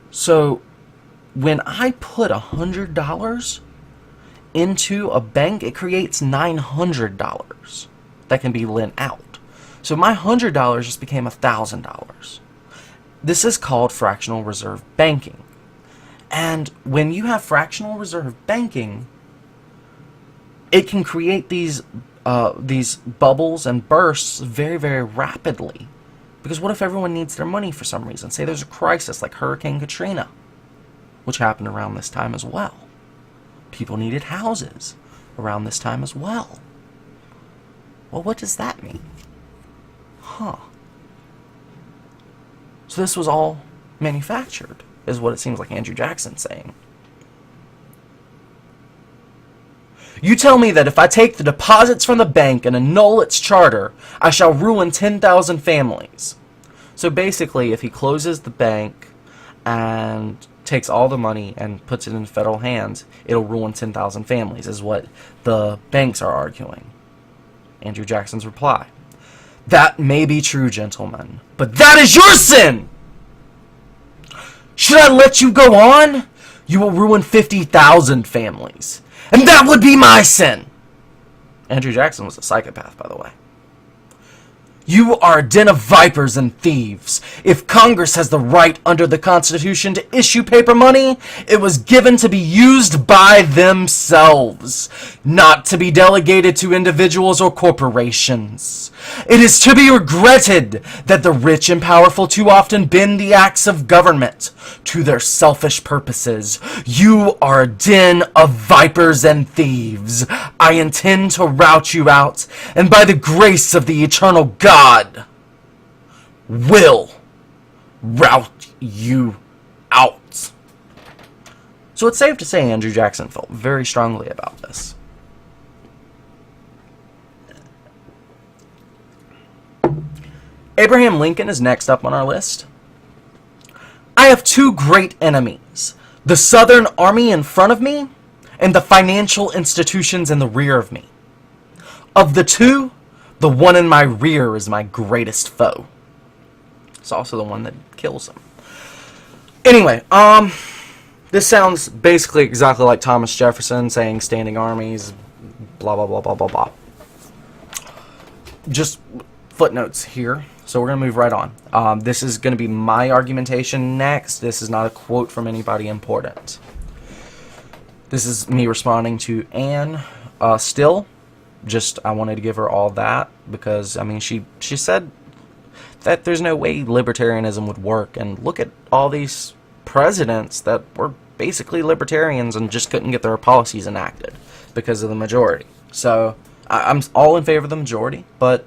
So when I put $100 into a bank, it creates $900 that can be lent out. So my $100 just became $1,000. This is called fractional reserve banking. And when you have fractional reserve banking, it can create these bubbles and bursts very, very rapidly. Because what if everyone needs their money for some reason? Say there's a crisis like Hurricane Katrina, which happened around this time as well. People needed houses around this time as well. Well, what does that mean? So this was all manufactured, is what it seems like Andrew Jackson's saying. You tell me that if I take the deposits from the bank and annul its charter, I shall ruin 10,000 families. So basically, if he closes the bank and takes all the money and puts it in federal hands, it'll ruin 10,000 families, is what the banks are arguing. Andrew Jackson's reply: that may be true, gentlemen, but that is your sin! Should I let you go on? You will ruin 50,000 families, and that would be my sin! Andrew Jackson was a psychopath, by the way. You are a den of vipers and thieves. If Congress has the right under the Constitution to issue paper money, it was given to be used by themselves, not to be delegated to individuals or corporations. It is to be regretted that the rich and powerful too often bend the acts of government to their selfish purposes. You are a den of vipers and thieves. I intend to rout you out, and by the grace of the eternal God, will rout you out. So it's safe to say Andrew Jackson felt very strongly about this. Abraham Lincoln is next up on our list. I have two great enemies: the Southern Army in front of me and the financial institutions in the rear of me. Of the two, the one in my rear is my greatest foe. It's also the one that kills him. Anyway, this sounds basically exactly like Thomas Jefferson saying standing armies, blah, blah, blah, blah, blah, blah. Just footnotes here. So we're going to move right on. This is going to be my argumentation next. This is not a quote from anybody important. This is me responding to Anne Still. Just, I wanted to give her all that because, I mean, she said that there's no way libertarianism would work. And look at all these presidents that were basically libertarians and just couldn't get their policies enacted because of the majority. So I'm all in favor of the majority, but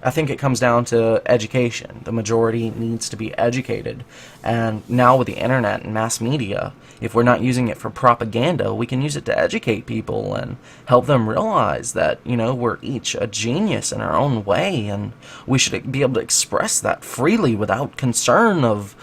I think it comes down to education. The majority needs to be educated. And now with the internet and mass media, if we're not using it for propaganda, we can use it to educate people and help them realize that, you know, we're each a genius in our own way, and we should be able to express that freely without concern of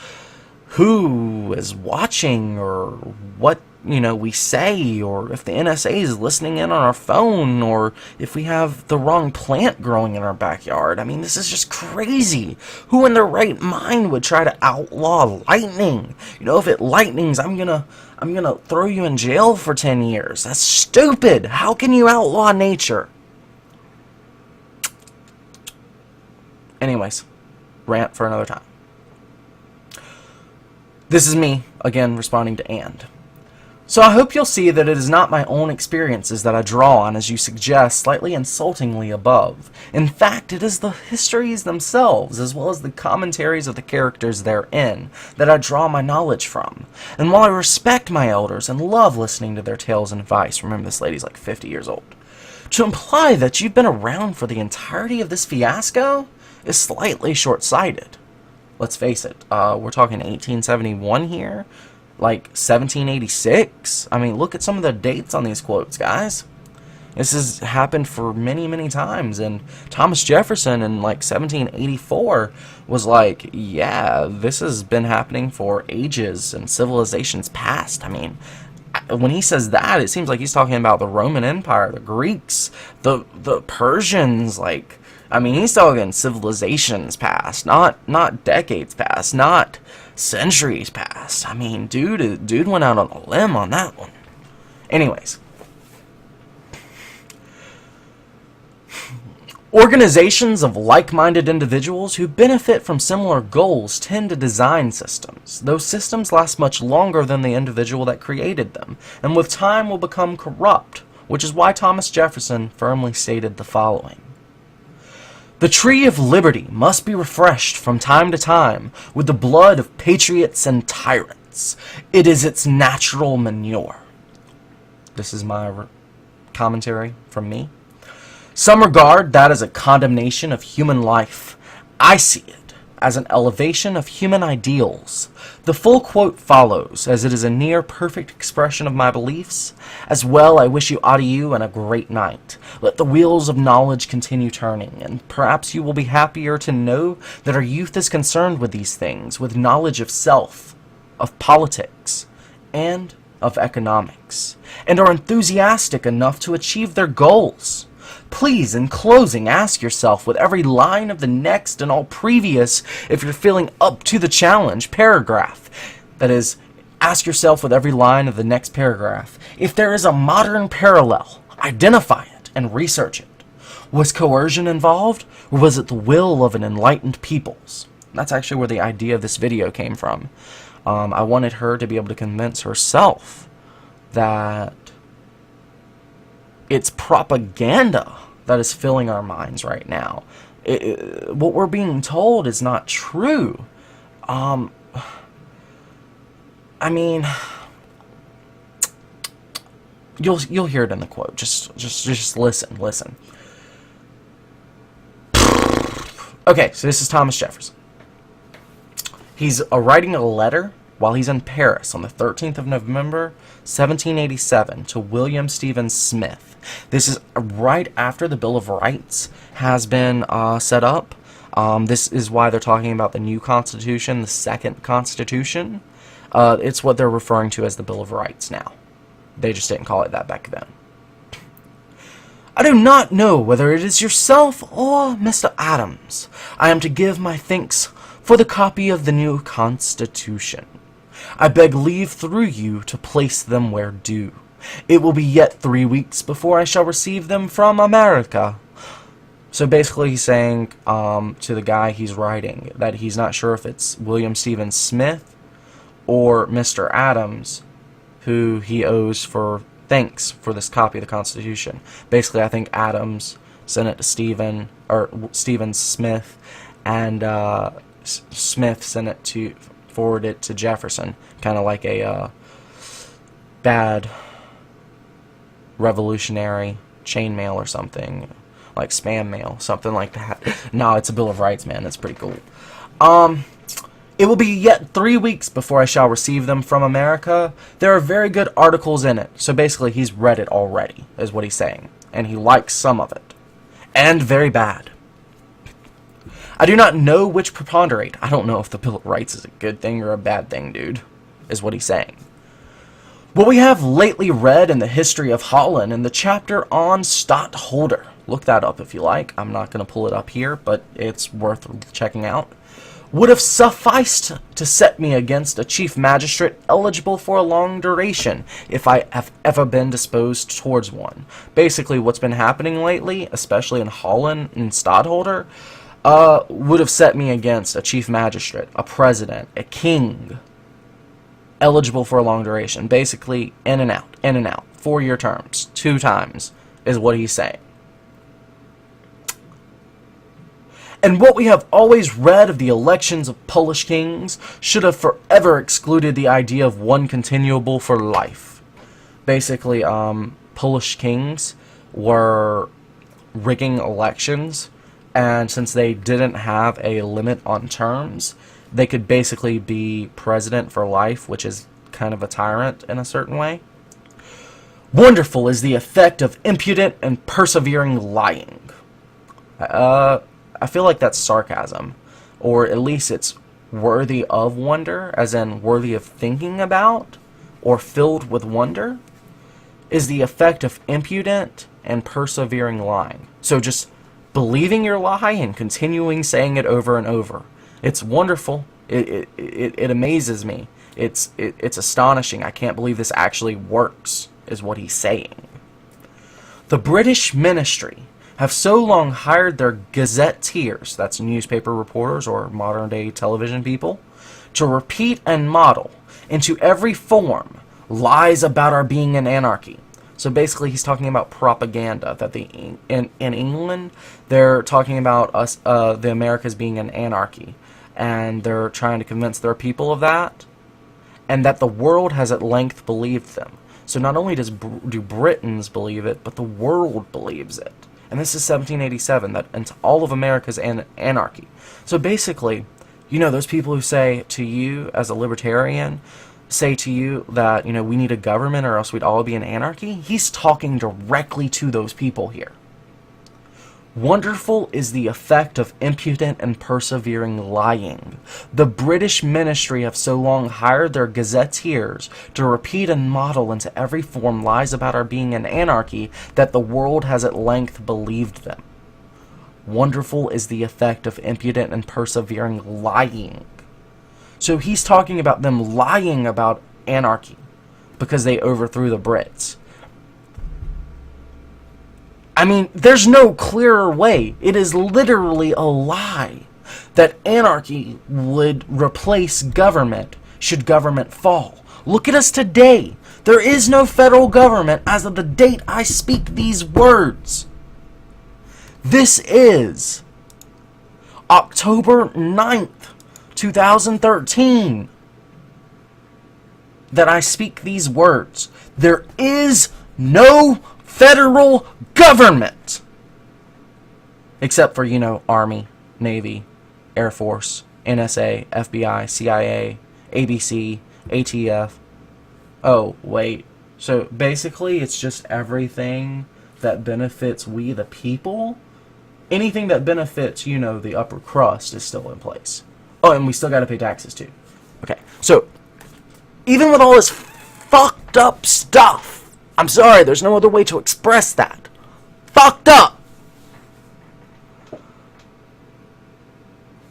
who is watching or what, you know, we say, or if the NSA is listening in on our phone, or if we have the wrong plant growing in our backyard. I mean, this is just crazy. Who in their right mind would try to outlaw lightning? You know, if it lightnings, I'm gonna throw you in jail for 10 years. That's stupid. How can you outlaw nature? Anyways, rant for another time. This is me, again, responding to And. So I hope you'll see that it is not my own experiences that I draw on, as you suggest, slightly insultingly above. In fact, it is the histories themselves, as well as the commentaries of the characters therein, that I draw my knowledge from. And while I respect my elders and love listening to their tales and advice, remember this lady's like 50 years old, to imply that you've been around for the entirety of this fiasco is slightly short-sighted. Let's face it, we're talking 1871 here. Like 1786. I mean, look at some of the dates on these quotes, guys. This has happened for many, many times. And Thomas Jefferson in like 1784 was like, yeah, this has been happening for ages and civilizations past. I mean, when he says that, it seems like he's talking about the Roman Empire, the Greeks, the Persians. Like, I mean, he's talking civilizations past, not decades past, not centuries past. I mean, dude went out on a limb on that one. Anyways, organizations of like-minded individuals who benefit from similar goals tend to design systems. Those systems last much longer than the individual that created them, and with time will become corrupt, which is why Thomas Jefferson firmly stated the following: the tree of liberty must be refreshed from time to time with the blood of patriots and tyrants. It is its natural manure. This is my commentary from me. Some regard that as a condemnation of human life. I see it as an elevation of human ideals. The full quote follows, as it is a near perfect expression of my beliefs. As well, I wish you adieu and a great night. Let the wheels of knowledge continue turning, and perhaps you will be happier to know that our youth is concerned with these things, with knowledge of self, of politics, and of economics, and are enthusiastic enough to achieve their goals. Please, in closing, ask yourself with every line of the next and all previous, if you're feeling up to the challenge, paragraph. That is, ask yourself with every line of the next paragraph, if there is a modern parallel, identify it and research it. Was coercion involved, or was it the will of an enlightened peoples? That's actually where the idea of this video came from. I wanted her to be able to convince herself that it's propaganda that is filling our minds right now. What we're being told is not true. I mean, you'll hear it in the quote. Just listen. Okay, so this is Thomas Jefferson. He's writing a letter while he's in Paris on the 13th of November, 1787, to William Stephen Smith. This is right after the Bill of Rights has been set up. This is why they're talking about the new Constitution, the second Constitution. It's what they're referring to as the Bill of Rights now. They just didn't call it that back then. I do not know whether it is yourself or Mr. Adams I am to give my thanks for the copy of the new Constitution. I beg leave through you to place them where due. It will be yet 3 weeks before I shall receive them from America. So basically he's saying to the guy he's writing that he's not sure if it's William Stephen Smith or Mr. Adams who he owes for thanks for this copy of the Constitution. Basically, I think Adams sent it to Stephen Smith, and Smith sent it to forward it to Jefferson, kind of like a bad revolutionary chainmail or something, like spam mail, something like that. No, it's a Bill of Rights, man. That's pretty cool. It will be yet 3 weeks before I shall receive them from America. There are very good articles in it. So basically, he's read it already, is what he's saying. And he likes some of it. And very bad. I do not know which preponderate. I don't know if the Bill of Rights is a good thing or a bad thing, dude, is what he's saying. What we have lately read in the history of Holland in the chapter on Stadtholder. Look that up if you like. I'm not going to pull it up here, but it's worth checking out. Would have sufficed to set me against a chief magistrate eligible for a long duration, if I have ever been disposed towards one. Basically, what's been happening lately, especially in Holland and Stadtholder, would have set me against a chief magistrate, a president, a king, eligible for a long duration. Basically, in and out, 4-year terms, 2 times, is what he's saying. And what we have always read of the elections of Polish kings should have forever excluded the idea of one continuable for life. Basically, Polish kings were rigging elections, and since they didn't have a limit on terms, they could basically be president for life, which is kind of a tyrant in a certain way. Wonderful is the effect of impudent and persevering lying. I feel like that's sarcasm, or at least it's worthy of wonder, as in worthy of thinking about, or filled with wonder, is the effect of impudent and persevering lying. So just believing your lie and continuing saying it over and over. It's wonderful. It amazes me. It's astonishing. I can't believe this actually works, is what he's saying. The British ministry have so long hired their gazetteers, that's newspaper reporters or modern-day television people, to repeat and model into every form lies about our being in anarchy. So basically, he's talking about propaganda, that in England, they're talking about us, the Americas being in anarchy, and they're trying to convince their people of that, and that the world has at length believed them. So not only do Britons believe it, but the world believes it. And this is 1787, that into all of America's anarchy. So basically, You know, those people who say to you as a libertarian, say to you that, you know, we need a government or else we'd all be in anarchy. He's talking directly to those people here. Wonderful is the effect of impudent and persevering lying. The British ministry have so long hired their gazetteers to repeat and model into every form lies about our being in anarchy that the world has at length believed them. Wonderful is the effect of impudent and persevering lying. So he's talking about them lying about anarchy because they overthrew the Brits. I mean, there's no clearer way. It is literally a lie that anarchy would replace government should government fall. Look at us today. There is no federal government as of the date I speak these words. This is October 9th, 2013, that I speak these words. There is no federal government. Except for, you know, Army, Navy, Air Force, NSA, FBI, CIA, ABC, ATF. Oh, wait. So basically it's just everything that benefits we the people. Anything that benefits, you know, the upper crust is still in place. Oh, and we still got to pay taxes too. Okay, so even with all this fucked up stuff, I'm sorry, there's no other way to express that. Fucked up.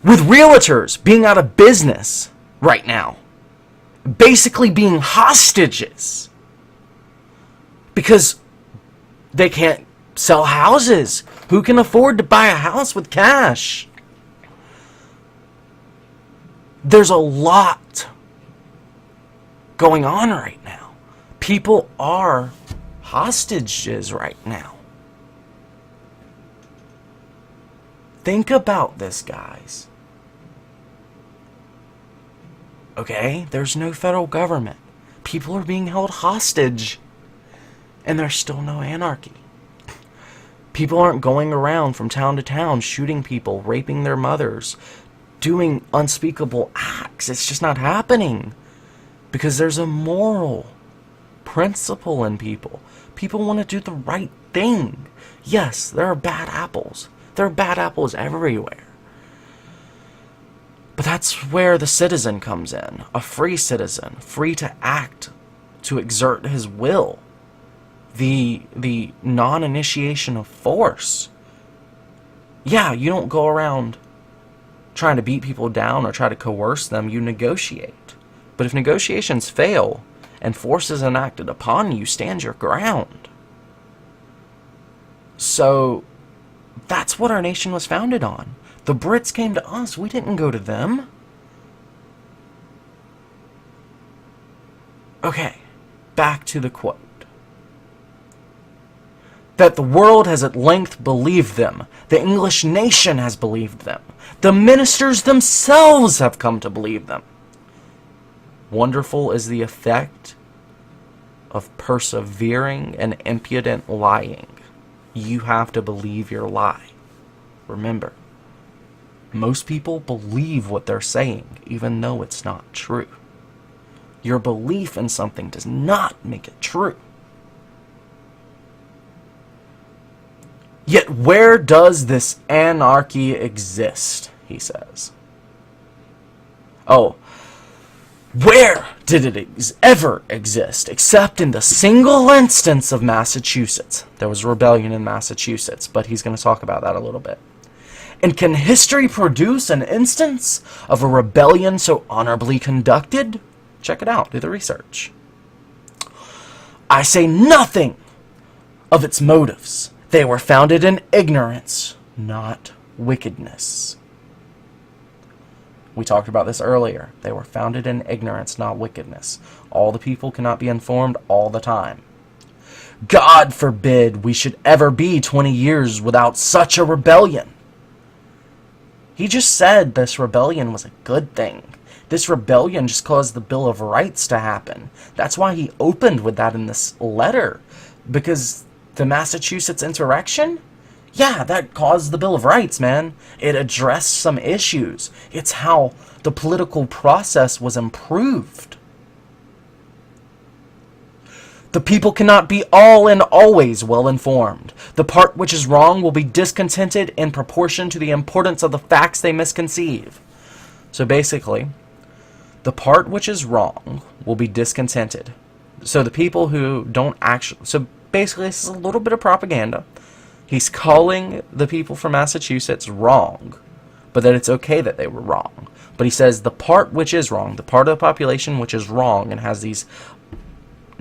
With realtors being out of business right now. Basically being hostages. Because they can't sell houses. Who can afford to buy a house with cash? There's a lot going on right now. People are hostages right now. Think about this, guys. Okay? There's no federal government. People are being held hostage. And there's still no anarchy. People aren't going around from town to town shooting people, raping their mothers, doing unspeakable acts. It's just not happening. Because there's a moral principle in people. People want to do the right thing. Yes, there are bad apples. There are bad apples everywhere. But that's where the citizen comes in. A free citizen. Free to act. To exert his will. The non-initiation of force. Yeah, you don't go around trying to beat people down or try to coerce them. You negotiate. But if negotiations fail and force is enacted upon you, stand your ground. So that's what our nation was founded on. The Brits came to us. We didn't go to them. Okay, back to the quote. That the world has at length believed them. The English nation has believed them. The ministers themselves have come to believe them. Wonderful is the effect of persevering and impudent lying. You have to believe your lie. Remember, most people believe what they're saying, even though it's not true. Your belief in something does not make it true. Yet where does this anarchy exist, he says. Oh, where did it ever exist except in the single instance of Massachusetts? There was a rebellion in Massachusetts, but he's going to talk about that a little bit. And can history produce an instance of a rebellion so honorably conducted? Check it out. Do the research. I say nothing of its motives. They were founded in ignorance, not wickedness. We talked about this earlier. They were founded in ignorance, not wickedness. All the people cannot be informed all the time. God forbid we should ever be 20 years without such a rebellion. He just said this rebellion was a good thing. This rebellion just caused the Bill of Rights to happen. That's why he opened with that in this letter. Because the Massachusetts insurrection? Yeah, that caused the Bill of Rights, man. It addressed some issues. It's how the political process was improved. The people cannot be all and always well informed. The part which is wrong will be discontented in proportion to the importance of the facts they misconceive. So basically, the part which is wrong will be discontented. So the people who don't actually... So basically, this is a little bit of propaganda. He's calling the people from Massachusetts wrong, but that it's okay that they were wrong. But he says the part which is wrong, the part of the population which is wrong and has these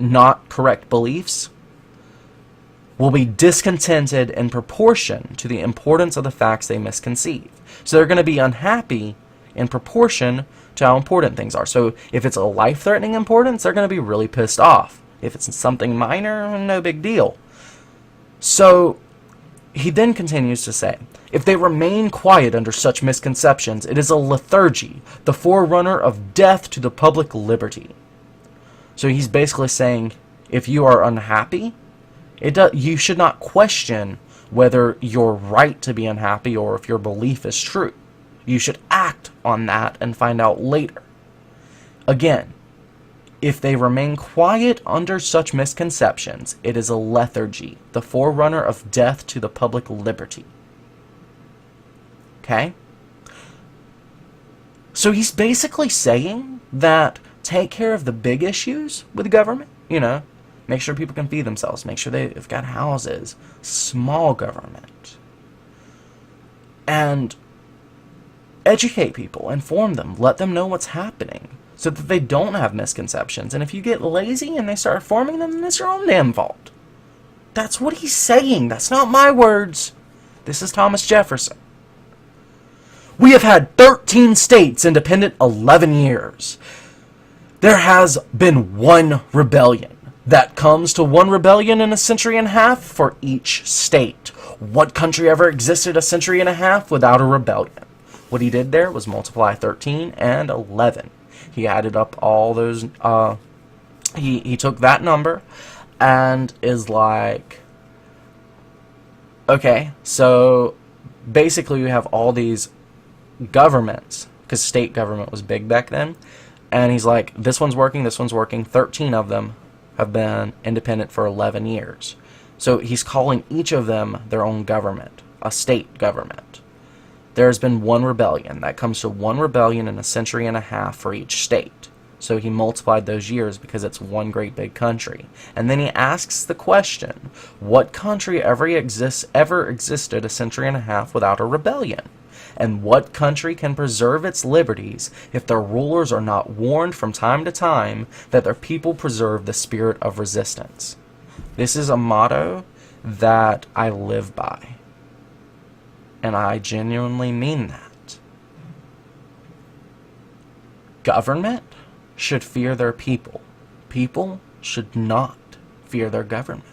not correct beliefs, will be discontented in proportion to the importance of the facts they misconceive. So they're going to be unhappy in proportion to how important things are. So if it's a life-threatening importance, they're going to be really pissed off. If it's something minor, no big deal. So he then continues to say, if they remain quiet under such misconceptions, it is a lethargy, the forerunner of death to the public liberty. So he's basically saying, if you are unhappy, you should not question whether you're right to be unhappy or if your belief is true. You should act on that and find out later. Again, if they remain quiet under such misconceptions, it is a lethargy, the forerunner of death to the public liberty. Okay? So he's basically saying that take care of the big issues with the government, make sure people can feed themselves, make sure they've got houses, small government, and educate people, inform them, let them know what's happening so that they don't have misconceptions. And if you get lazy and they start forming them, then it's your own damn fault. That's what he's saying. That's not my words. This is Thomas Jefferson. We have had 13 states independent 11 years. There has been one rebellion. That comes to one rebellion in a century and a half for each state. What country ever existed a century and a half without a rebellion? What he did there was multiply 13 and 11. He added up all those, he took that number and is like, okay, so basically we have all these governments, because state government was big back then, and he's like, this one's working, 13 of them have been independent for 11 years. So he's calling each of them their own government, a state government. There's been one rebellion. That comes to one rebellion in a century and a half for each state. So he multiplied those years because it's one great big country. And then he asks the question, what country ever existed a century and a half without a rebellion? And what country can preserve its liberties if their rulers are not warned from time to time that their people preserve the spirit of resistance? This is a motto that I live by. And I genuinely mean that. Government should fear their people. People should not fear their government.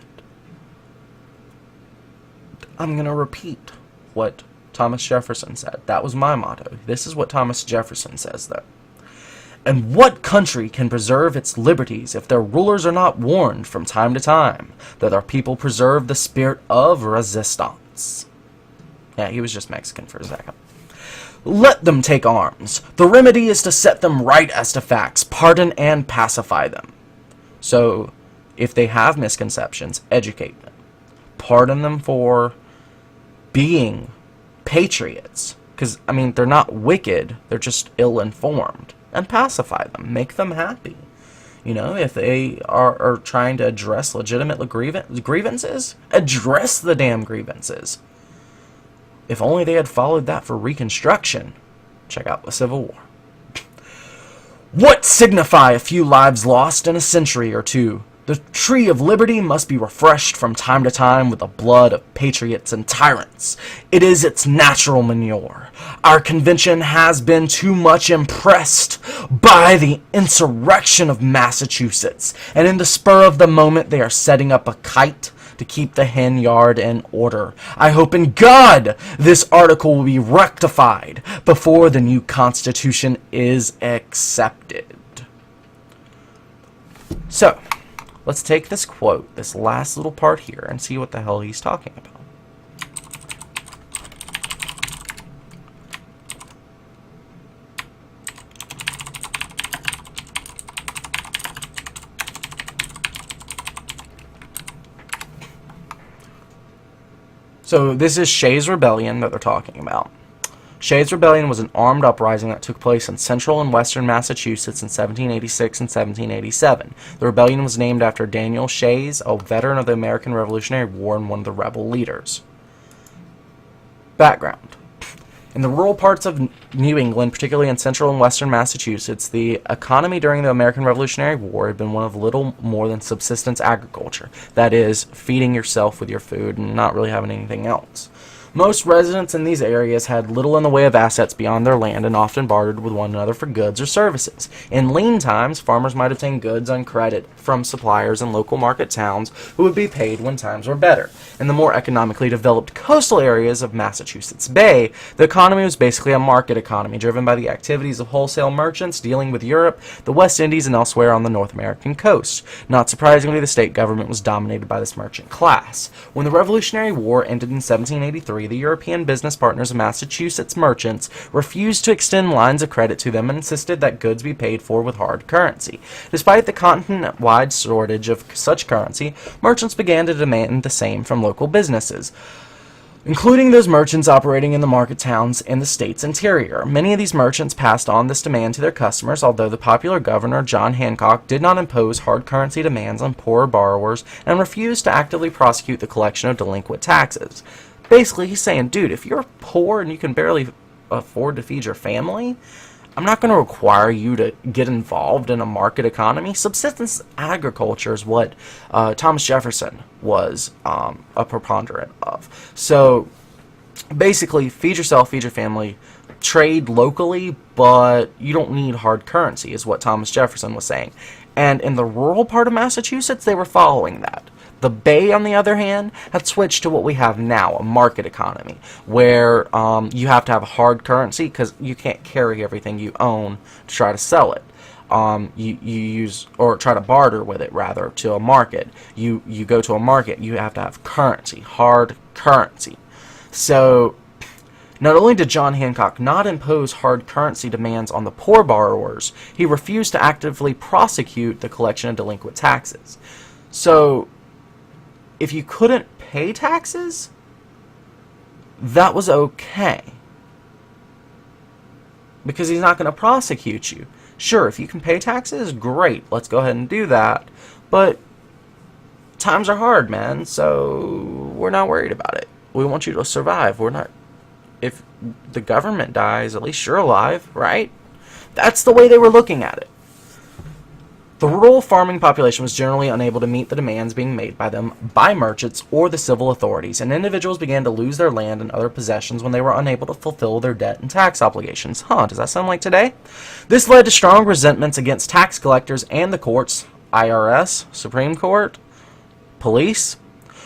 I'm going to repeat what Thomas Jefferson said. That was my motto. This is what Thomas Jefferson says, though. And what country can preserve its liberties if their rulers are not warned from time to time that their people preserve the spirit of resistance? Yeah, he was just Mexican for a second. Let them take arms. The remedy is to set them right as to facts, pardon and pacify them. So, if they have misconceptions, educate them. Pardon them for being patriots. Because, they're not wicked, they're just ill-informed. And pacify them. Make them happy. If they are trying to address legitimate grievances, address the damn grievances. If only they had followed that for Reconstruction. Check out the Civil War. What signify a few lives lost in a century or two? The tree of liberty must be refreshed from time to time with the blood of patriots and tyrants. It is its natural manure. Our convention has been too much impressed by the insurrection of Massachusetts, and in the spur of the moment they are setting up a kite to keep the hen yard in order. I hope in God this article will be rectified before the new Constitution is accepted. So, let's take this quote, this last little part here, and see what the hell he's talking about. So this is Shays' Rebellion that they're talking about. Shays' Rebellion was an armed uprising that took place in central and western Massachusetts in 1786 and 1787. The rebellion was named after Daniel Shays, a veteran of the American Revolutionary War and one of the rebel leaders. Background. In the rural parts of New England, particularly in central and western Massachusetts, the economy during the American Revolutionary War had been one of little more than subsistence agriculture. That is, feeding yourself with your food and not really having anything else. Most residents in these areas had little in the way of assets beyond their land and often bartered with one another for goods or services. In lean times, farmers might obtain goods on credit from suppliers in local market towns who would be paid when times were better. In the more economically developed coastal areas of Massachusetts Bay, the economy was basically a market economy driven by the activities of wholesale merchants dealing with Europe, the West Indies, and elsewhere on the North American coast. Not surprisingly, the state government was dominated by this merchant class. When the Revolutionary War ended in 1783, the European business partners of Massachusetts merchants refused to extend lines of credit to them and insisted that goods be paid for with hard currency. Despite the continent-wide shortage of such currency, merchants began to demand the same from local businesses, including those merchants operating in the market towns in the state's interior. Many of these merchants passed on this demand to their customers, although the popular governor, John Hancock, did not impose hard currency demands on poorer borrowers and refused to actively prosecute the collection of delinquent taxes. Basically, he's saying, dude, if you're poor and you can barely afford to feed your family, I'm not going to require you to get involved in a market economy. Subsistence agriculture is what Thomas Jefferson was a preponderant of. So basically, feed yourself, feed your family, trade locally, but you don't need hard currency, is what Thomas Jefferson was saying. And in the rural part of Massachusetts, they were following that. The Bay, on the other hand, had switched to what we have now, a market economy, where you have to have hard currency because you can't carry everything you own to try to sell it. You use, or try to barter with it, rather, to a market. You go to a market, you have to have currency, hard currency. So, not only did John Hancock not impose hard currency demands on the poor borrowers, he refused to actively prosecute the collection of delinquent taxes. So, if you couldn't pay taxes, that was okay. Because he's not going to prosecute you. Sure, if you can pay taxes, great, let's go ahead and do that. But times are hard, man, so we're not worried about it. We want you to survive. We're not... If the government dies, at least you're alive, right? That's the way they were looking at it. The rural farming population was generally unable to meet the demands being made by them by merchants or the civil authorities, and individuals began to lose their land and other possessions when they were unable to fulfill their debt and tax obligations. Does that sound like today? This led to strong resentments against tax collectors and the courts, IRS, Supreme Court, police,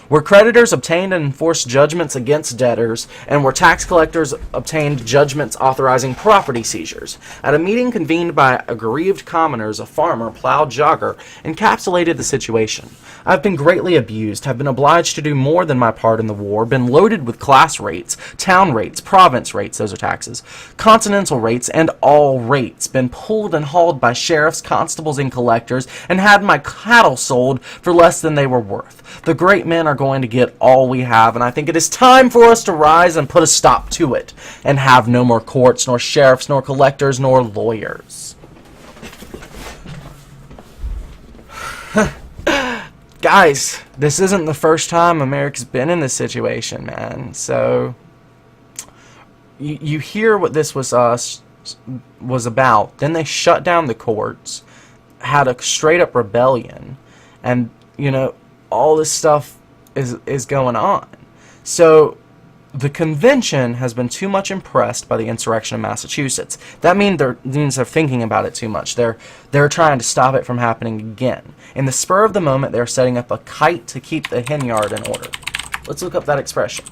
where creditors obtained and enforced judgments against debtors, and where tax collectors obtained judgments authorizing property seizures. At a meeting convened by aggrieved commoners, a farmer, Plow Jogger, encapsulated the situation. I've been greatly abused, have been obliged to do more than my part in the war, been loaded with class rates, town rates, province rates, those are taxes, continental rates, and all rates, been pulled and hauled by sheriffs, constables, and collectors, and had my cattle sold for less than they were worth. The great men are going to get all we have, and I think it is time for us to rise and put a stop to it, and have no more courts, nor sheriffs, nor collectors, nor lawyers. Guys, this isn't the first time America's been in this situation, man. So, you hear what this was about. Then they shut down the courts, had a straight-up rebellion, and, you know, all this stuff is going on. So the convention has been too much impressed by the insurrection of Massachusetts. That means they're thinking about it too much. They're trying to stop it from happening again. In the spur of the moment, they're setting up a kite to keep the hen yard in order. Let's look up that expression.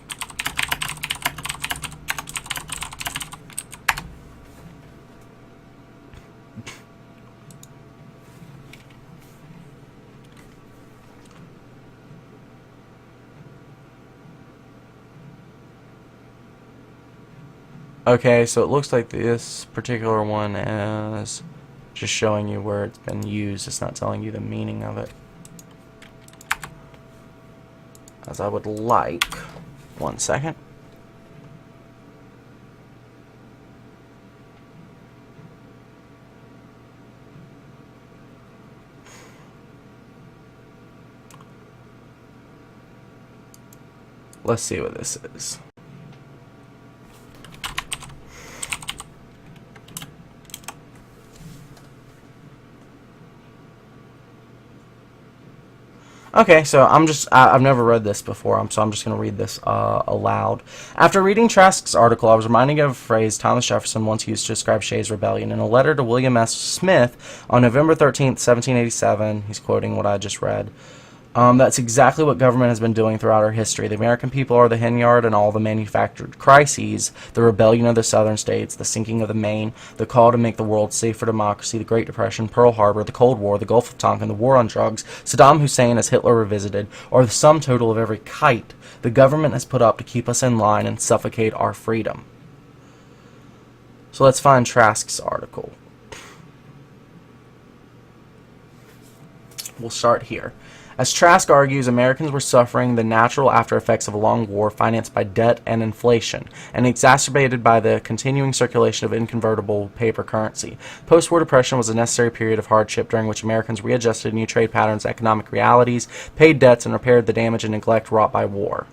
Okay, so it looks like this particular one is just showing you where it's been used. It's not telling you the meaning of it, as I would like. 1 second. Let's see what this is. Okay, so I've never read this before, so I'm just going to read this aloud. After reading Trask's article, I was reminded of a phrase Thomas Jefferson once used to describe Shays' Rebellion. In a letter to William S. Smith on November 13th, 1787, he's quoting what I just read. That's exactly what government has been doing throughout our history. The American people are the hen yard and all the manufactured crises, the rebellion of the southern states, the sinking of the Maine, the call to make the world safe for democracy, the Great Depression, Pearl Harbor, the Cold War, the Gulf of Tonkin, the war on drugs, Saddam Hussein as Hitler revisited, or the sum total of every kite the government has put up to keep us in line and suffocate our freedom. So let's find Trask's article. We'll start here. As Trask argues, Americans were suffering the natural after-effects of a long war financed by debt and inflation, and exacerbated by the continuing circulation of inconvertible paper currency. Post-war depression was a necessary period of hardship during which Americans readjusted new trade patterns, economic realities, paid debts, and repaired the damage and neglect wrought by war.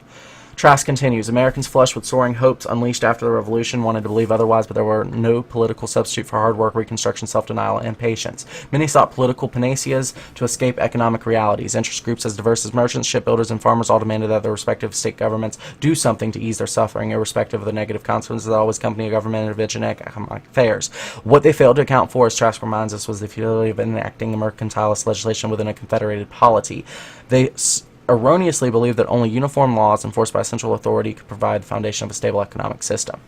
Trask continues, Americans flushed with soaring hopes unleashed after the Revolution wanted to believe otherwise, but there were no political substitute for hard work, reconstruction, self-denial, and patience. Many sought political panaceas to escape economic realities. Interest groups as diverse as merchants, shipbuilders, and farmers all demanded that their respective state governments do something to ease their suffering, irrespective of the negative consequences that always accompany a government intervention in economic affairs. What they failed to account for, as Trask reminds us, was the futility of enacting mercantilist legislation within a confederated polity. They erroneously believed that only uniform laws enforced by central authority could provide the foundation of a stable economic system.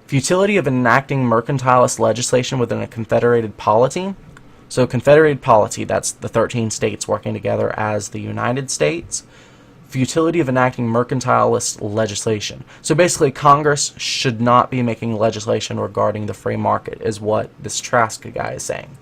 Futility of enacting mercantilist legislation within a confederated polity. So confederated polity, that's the 13 states working together as the United States. Futility of enacting mercantilist legislation. So basically, Congress should not be making legislation regarding the free market, is what this Trask guy is saying.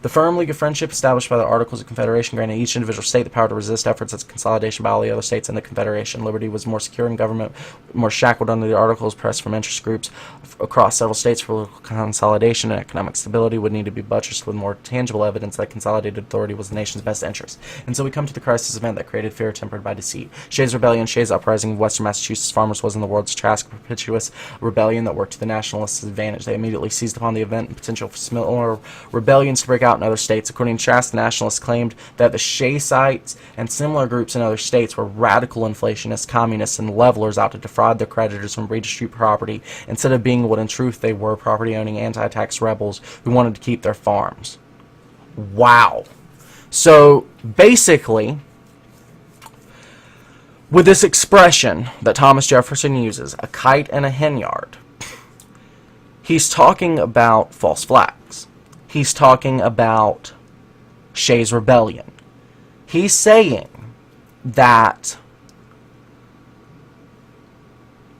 The firm League of Friendship established by the Articles of Confederation granted each individual state the power to resist efforts at consolidation by all the other states in the Confederation. Liberty was more secure and government more shackled under the Articles. Pressed from interest groups across several states for political consolidation and economic stability would need to be buttressed with more tangible evidence that consolidated authority was the nation's best interest. And so we come to the crisis event that created fear tempered by deceit. Shays' Rebellion, Shays' Uprising of Western Massachusetts farmers was in the world's Trask perpetuous rebellion that worked to the nationalists' advantage. They immediately seized upon the event and potential for similar rebellions to break out in other states. According to Trask, the nationalists claimed that the Shayites and similar groups in other states were radical inflationists, communists, and levelers out to defraud their creditors and redistribute property, instead of being what in truth they were, property-owning, anti-tax rebels who wanted to keep their farms. Wow. So, basically, with this expression that Thomas Jefferson uses, a kite and a hen yard, he's talking about false flags. He's talking about Shays' Rebellion. He's saying that,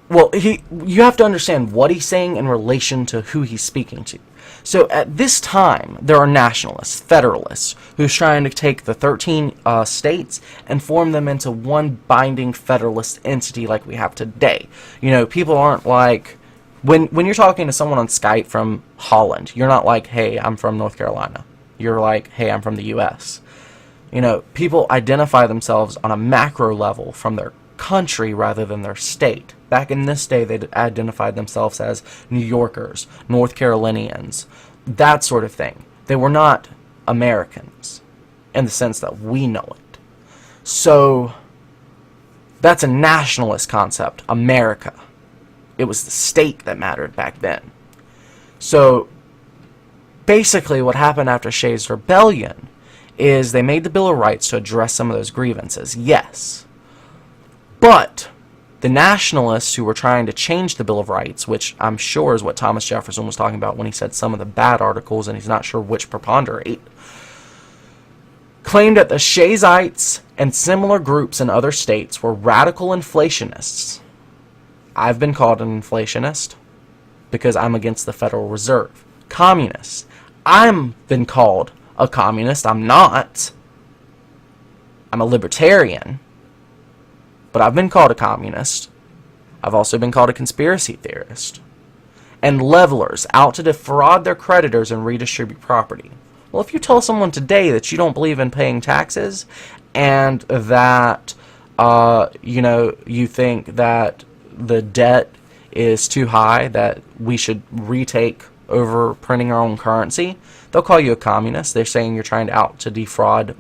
well, you have to understand what he's saying in relation to who he's speaking to. So at this time, there are nationalists, federalists, who's trying to take the 13 states and form them into one binding federalist entity like we have today. You know, people aren't like, when you're talking to someone on Skype from Holland, you're not like, hey, I'm from North Carolina. You're like, hey, I'm from the U.S. You know, people identify themselves on a macro level from their country rather than their state. Back in this day, they identified themselves as New Yorkers, North Carolinians, that sort of thing. They were not Americans in the sense that we know it. So that's a nationalist concept, America. It was the state that mattered back then. So basically what happened after Shays' Rebellion is they made the Bill of Rights to address some of those grievances, yes. But the nationalists who were trying to change the Bill of Rights, which I'm sure is what Thomas Jefferson was talking about when he said some of the bad articles, and he's not sure which preponderate, claimed that the Shayites and similar groups in other states were radical inflationists. I've been called an inflationist because I'm against the Federal Reserve. Communists. I've been called a communist. I'm not. I'm a libertarian. But I've been called a communist. I've also been called a conspiracy theorist. And levelers out to defraud their creditors and redistribute property. Well, if you tell someone today that you don't believe in paying taxes and that, you think that the debt is too high, that we should retake over printing our own currency, they'll call you a communist. They're saying you're trying to defraud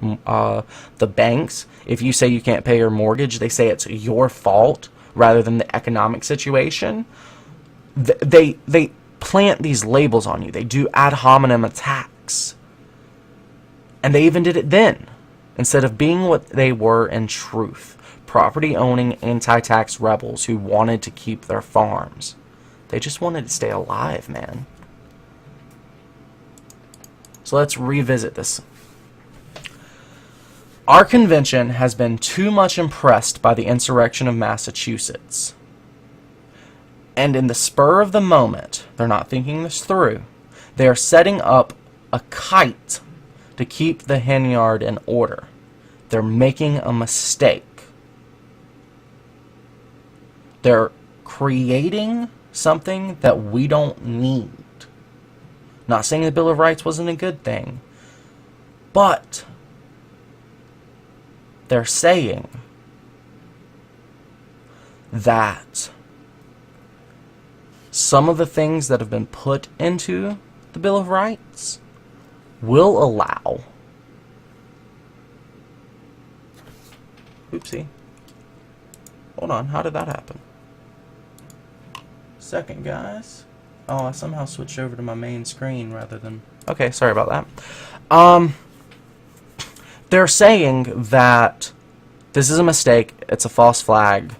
the banks. If you say you can't pay your mortgage, they say it's your fault rather than the economic situation. They plant these labels on you. They do ad hominem attacks. And they even did it then, instead of being what they were in truth. Property-owning, anti-tax rebels who wanted to keep their farms. They just wanted to stay alive, man. So let's revisit this. Our convention has been too much impressed by the insurrection of Massachusetts. And in the spur of the moment, they're not thinking this through. They are setting up a kite to keep the hen yard in order. They're making a mistake. They're creating something that we don't need. Not saying the Bill of Rights wasn't a good thing, but they're saying that some of the things that have been put into the Bill of Rights will allow... Oopsie. Hold on, how did that happen? Second, guys. Oh, I somehow switched over to my main screen rather than... Okay, sorry about that. They're saying that this is a mistake, it's a false flag.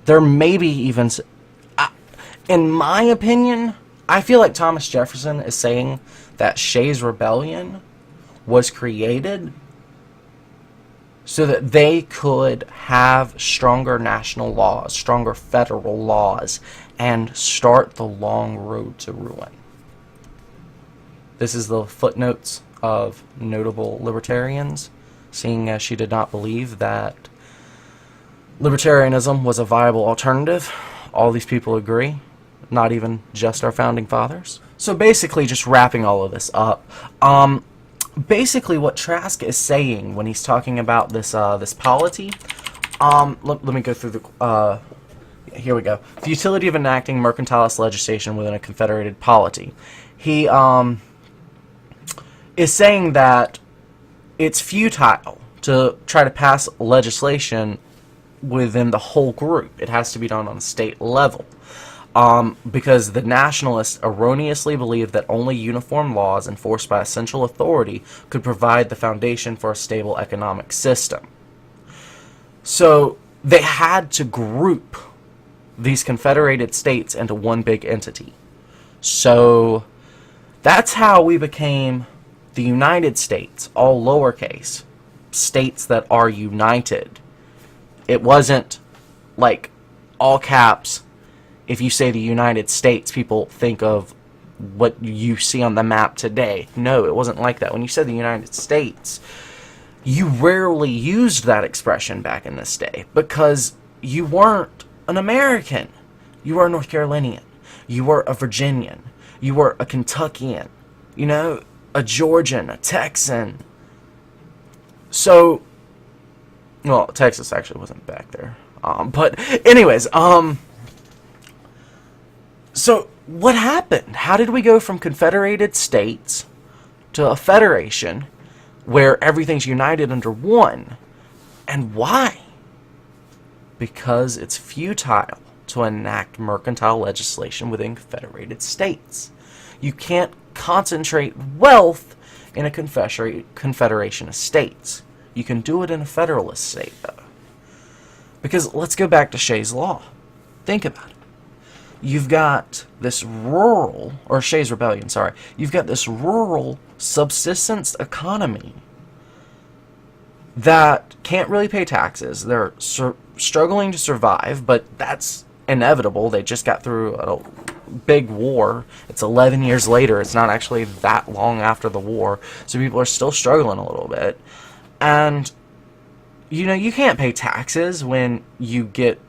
There may be even... in my opinion, I feel like Thomas Jefferson is saying that Shays' Rebellion was created so that they could have stronger national laws, stronger federal laws, and start the long road to ruin. This is the footnotes of notable libertarians, seeing as she did not believe that libertarianism was a viable alternative. All these people agree, not even just our founding fathers. So basically, just wrapping all of this up, basically what Trask is saying when he's talking about this this polity, let me go through the here we go. Futility of enacting mercantilist legislation within a confederated polity. He is saying that it's futile to try to pass legislation within the whole group. It has to be done on a state level. Because the nationalists erroneously believed that only uniform laws enforced by a central authority could provide the foundation for a stable economic system. So they had to group these confederated states into one big entity. So that's how we became the United States, all lowercase, states that are united. It wasn't like all caps. If you say the United States, people think of what you see on the map today. No, it wasn't like that. When you said the United States, you rarely used that expression back in this day because you weren't an American. You were a North Carolinian. You were a Virginian. You were a Kentuckian. You know, a Georgian, a Texan. So, well, Texas actually wasn't back there. But anyways, so what happened? How did we go from confederated states to a federation where everything's united under one? And why? Because it's futile to enact mercantile legislation within confederated states. You can't concentrate wealth in a confederation of states. You can do it in a federalist state, though. Because let's go back to Shays' Law. Think about it. You've got this rural, or Shays' Rebellion, sorry. You've got this rural subsistence economy that can't really pay taxes. They're struggling to survive, but that's inevitable. They just got through a big war. It's 11 years later. It's not actually that long after the war. So people are still struggling a little bit. And you know, you can't pay taxes when you get,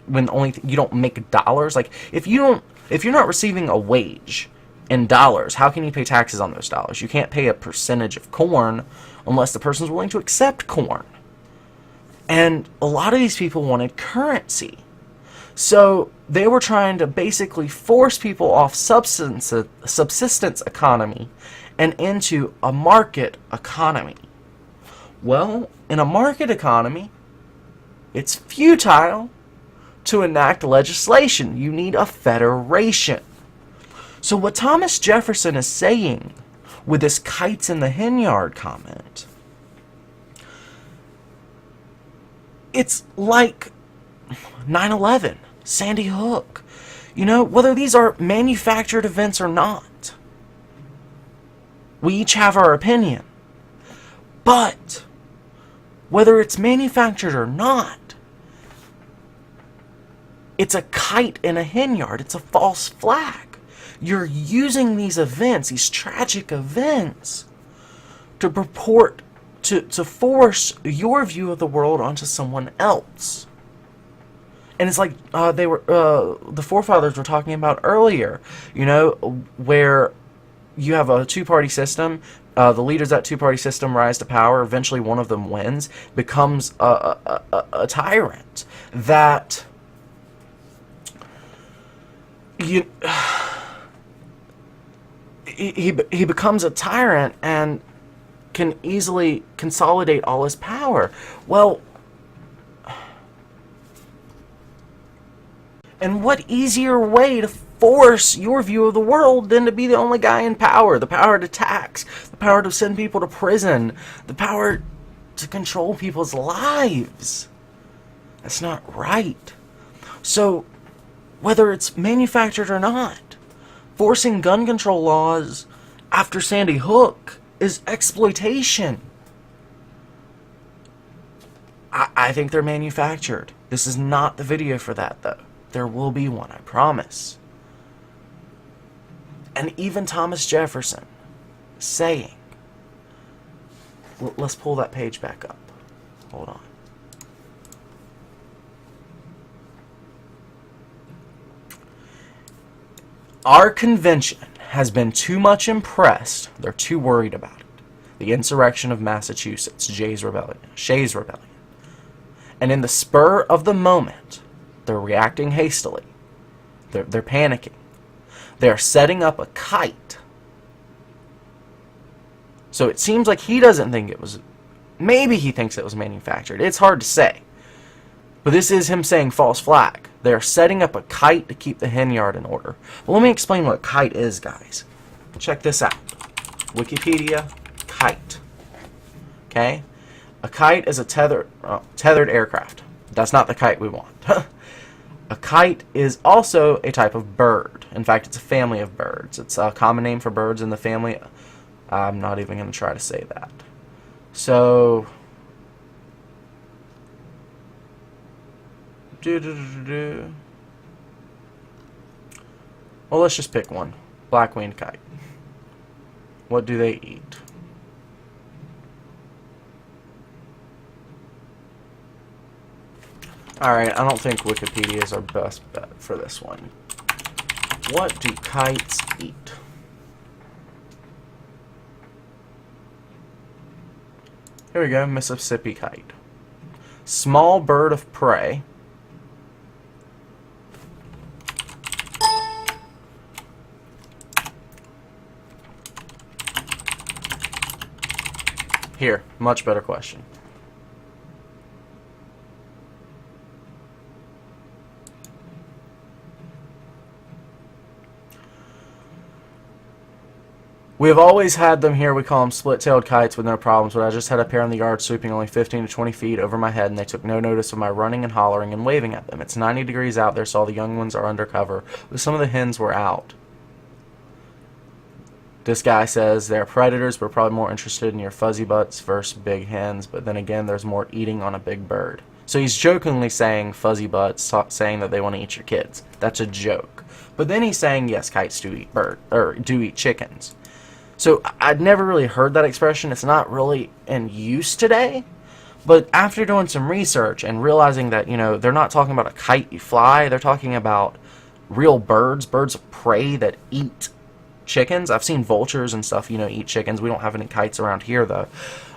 when only you don't make dollars. Like, if you're not receiving a wage in dollars, how can you pay taxes on those dollars? You can't pay a percentage of corn unless the person's willing to accept corn. And a lot of these people wanted currency. So they were trying to basically force people off subsistence economy and into a market economy. Well, in a market economy, it's futile to enact legislation. You need a federation. So what Thomas Jefferson is saying with this kites in the hen yard comment, it's like 9/11, Sandy Hook. You know, whether these are manufactured events or not, we each have our opinion. But whether it's manufactured or not, it's a kite in a hen yard. It's a false flag. You're using these events, these tragic events, to purport to force your view of the world onto someone else. And it's like the forefathers were talking about earlier, you know, where you have a two-party system. The leaders of that two-party system rise to power. Eventually, one of them wins, becomes a tyrant. That he becomes a tyrant and can easily consolidate all his power. Well, and what easier way to force your view of the world than to be the only guy in power? The power to tax, the power to send people to prison, the power to control people's lives. That's not right. So, whether it's manufactured or not, forcing gun control laws after Sandy Hook is exploitation. I think they're manufactured. This is not the video for that, though. There will be one, I promise. And even Thomas Jefferson saying, let's pull that page back up. Hold on. Our convention has been too much impressed. They're too worried about it. The insurrection of Massachusetts, Shays Rebellion. And in the spur of the moment, they're reacting hastily. They're panicking. They're setting up a kite. So it seems like he doesn't think it was... Maybe he thinks it was manufactured. It's hard to say. But this is him saying false flag. They're setting up a kite to keep the hen yard in order. Well, let me explain what a kite is, guys. Check this out. Wikipedia, kite. Okay? A kite is a tethered aircraft. That's not the kite we want. A kite is also a type of bird. In fact, it's a family of birds. It's a common name for birds in the family. I'm not even going to try to say that. So... Well, let's just pick one. Black-winged kite. What do they eat? Alright, I don't think Wikipedia is our best bet for this one. What do kites eat? Here we go, Mississippi kite. Small bird of prey. Here, much better question. We have always had them here. We call them split-tailed kites with no problems, but I just had a pair in the yard swooping only 15 to 20 feet over my head, and they took no notice of my running and hollering and waving at them. It's 90 degrees out there, so all the young ones are under cover, but some of the hens were out. This guy says they're predators. We're probably more interested in your fuzzy butts versus big hens, but then again, there's more eating on a big bird. So he's jokingly saying fuzzy butts, saying that they want to eat your kids. That's a joke. But then he's saying, yes, kites do eat chickens. So I'd never really heard that expression. It's not really in use today. But after doing some research and realizing that, they're not talking about a kite you fly, they're talking about real birds, birds of prey that eat chickens. I've seen vultures and stuff, eat chickens. We don't have any kites around here, though,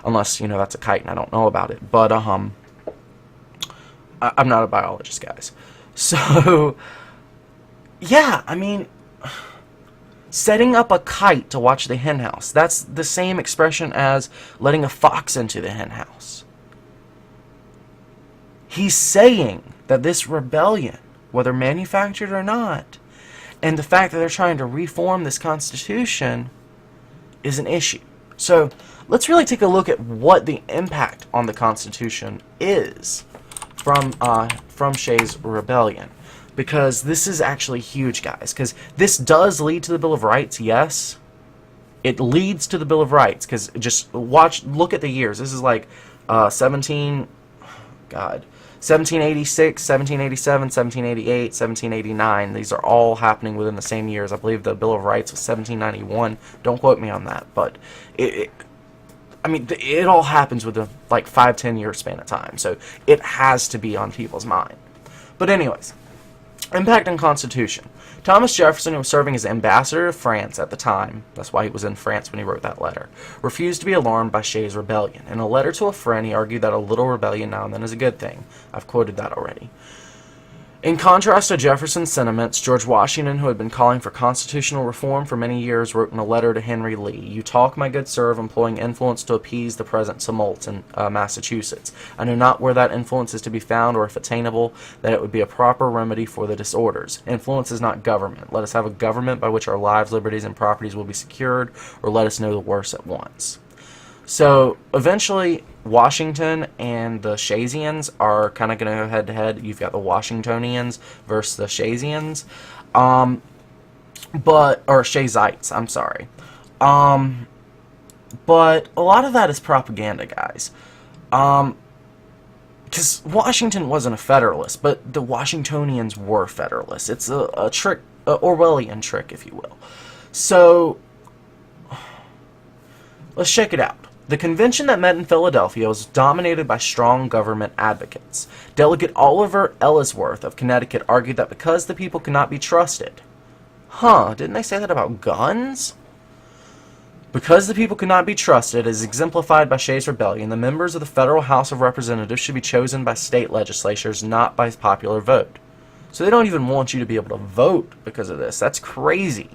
unless, that's a kite and I don't know about it. But, I'm not a biologist, guys. So, yeah, I mean, setting up a kite to watch the hen house, that's the same expression as letting a fox into the hen house. He's saying that this rebellion, whether manufactured or not, and the fact that they're trying to reform this Constitution is an issue. So let's really take a look at what the impact on the Constitution is from Shays' rebellion. Because this is actually huge, guys. Because this does lead to the Bill of Rights, yes. It leads to the Bill of Rights. Because just look at the years. This is like 1786, 1787, 1788, 1789. These are all happening within the same years. I believe the Bill of Rights was 1791. Don't quote me on that, but it all happens within like 5-10 year span of time. So it has to be on people's mind. But anyways, impact on Constitution. Thomas Jefferson, who was serving as ambassador to France at the time, that's why he was in France when he wrote that letter, refused to be alarmed by Shays' rebellion. In a letter to a friend, he argued that a little rebellion now and then is a good thing. I've quoted that already. In contrast to Jefferson's sentiments, George Washington, who had been calling for constitutional reform for many years, wrote in a letter to Henry Lee, "You talk, my good sir, of employing influence to appease the present tumults in Massachusetts. I know not where that influence is to be found, or if attainable, that it would be a proper remedy for the disorders. Influence is not government. Let us have a government by which our lives, liberties, and properties will be secured, or let us know the worst at once." So eventually, Washington and the Shaysians are kind of going to go head to head. You've got the Washingtonians versus the Shaysians, or Shayites. I'm sorry, but a lot of that is propaganda, guys. Because Washington wasn't a Federalist, but the Washingtonians were Federalists. It's a trick, a Orwellian trick, if you will. So let's check it out. The convention that met in Philadelphia was dominated by strong government advocates. Delegate Oliver Ellsworth of Connecticut argued that because the people could not be trusted. Didn't they say that about guns? Because the people could not be trusted, as exemplified by Shays' rebellion, the members of the Federal House of Representatives should be chosen by state legislatures, not by popular vote. So they don't even want you to be able to vote because of this. That's crazy.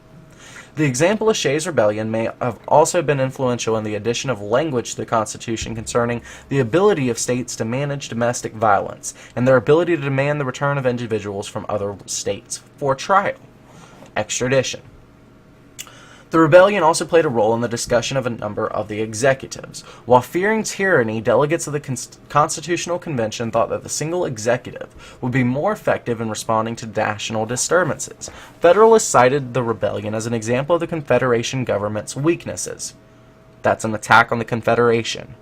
The example of Shays' rebellion may have also been influential in the addition of language to the Constitution concerning the ability of states to manage domestic violence and their ability to demand the return of individuals from other states for trial, extradition. The rebellion also played a role in the discussion of a number of the executives. While fearing tyranny, delegates of the Constitutional Convention thought that the single executive would be more effective in responding to national disturbances. Federalists cited the rebellion as an example of the Confederation government's weaknesses. That's an attack on the Confederation.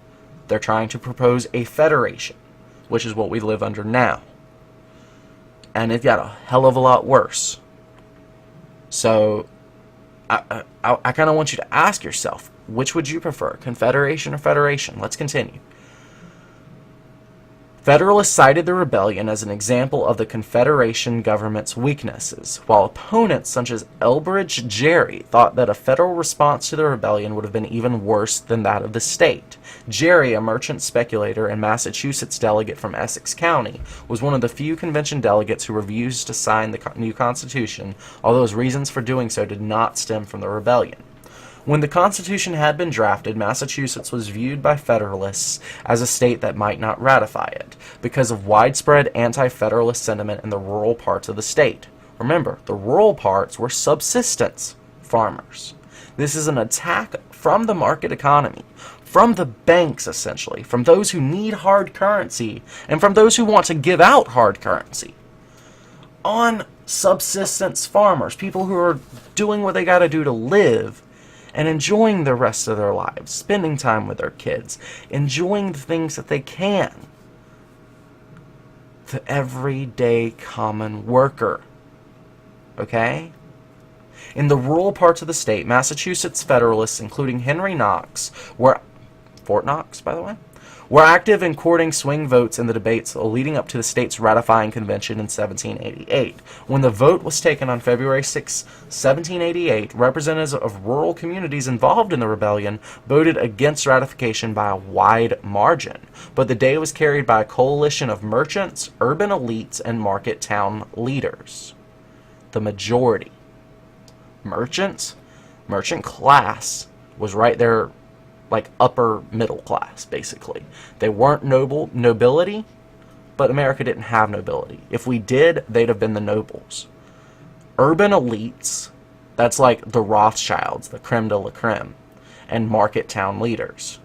They're trying to propose a federation, which is what we live under now. And it got a hell of a lot worse. So I kind of want you to ask yourself, which would you prefer, Confederation or Federation? Let's continue. Federalists cited the rebellion as an example of the Confederation government's weaknesses, while opponents such as Elbridge Gerry thought that a federal response to the rebellion would have been even worse than that of the state. Gerry, a merchant speculator and Massachusetts delegate from Essex County, was one of the few convention delegates who refused to sign the new Constitution, although his reasons for doing so did not stem from the rebellion. When the Constitution had been drafted, Massachusetts was viewed by Federalists as a state that might not ratify it, because of widespread anti-Federalist sentiment in the rural parts of the state. Remember, the rural parts were subsistence farmers. This is an attack from the market economy, from the banks essentially, from those who need hard currency, and from those who want to give out hard currency, on subsistence farmers, people who are doing what they gotta do to live, and enjoying the rest of their lives, spending time with their kids, enjoying the things that they can. The everyday common worker. Okay? In the rural parts of the state, Massachusetts Federalists, including Henry Knox, Fort Knox, by the way, were active in courting swing votes in the debates leading up to the state's ratifying convention in 1788. When the vote was taken on February 6, 1788, representatives of rural communities involved in the rebellion voted against ratification by a wide margin, but the day was carried by a coalition of merchants, urban elites, and market town leaders. The majority. Merchant class was right there, like upper middle class, basically. They weren't nobility, but America didn't have nobility. If we did, they'd have been the nobles. Urban elites, that's like the Rothschilds, the creme de la creme, and market town leaders.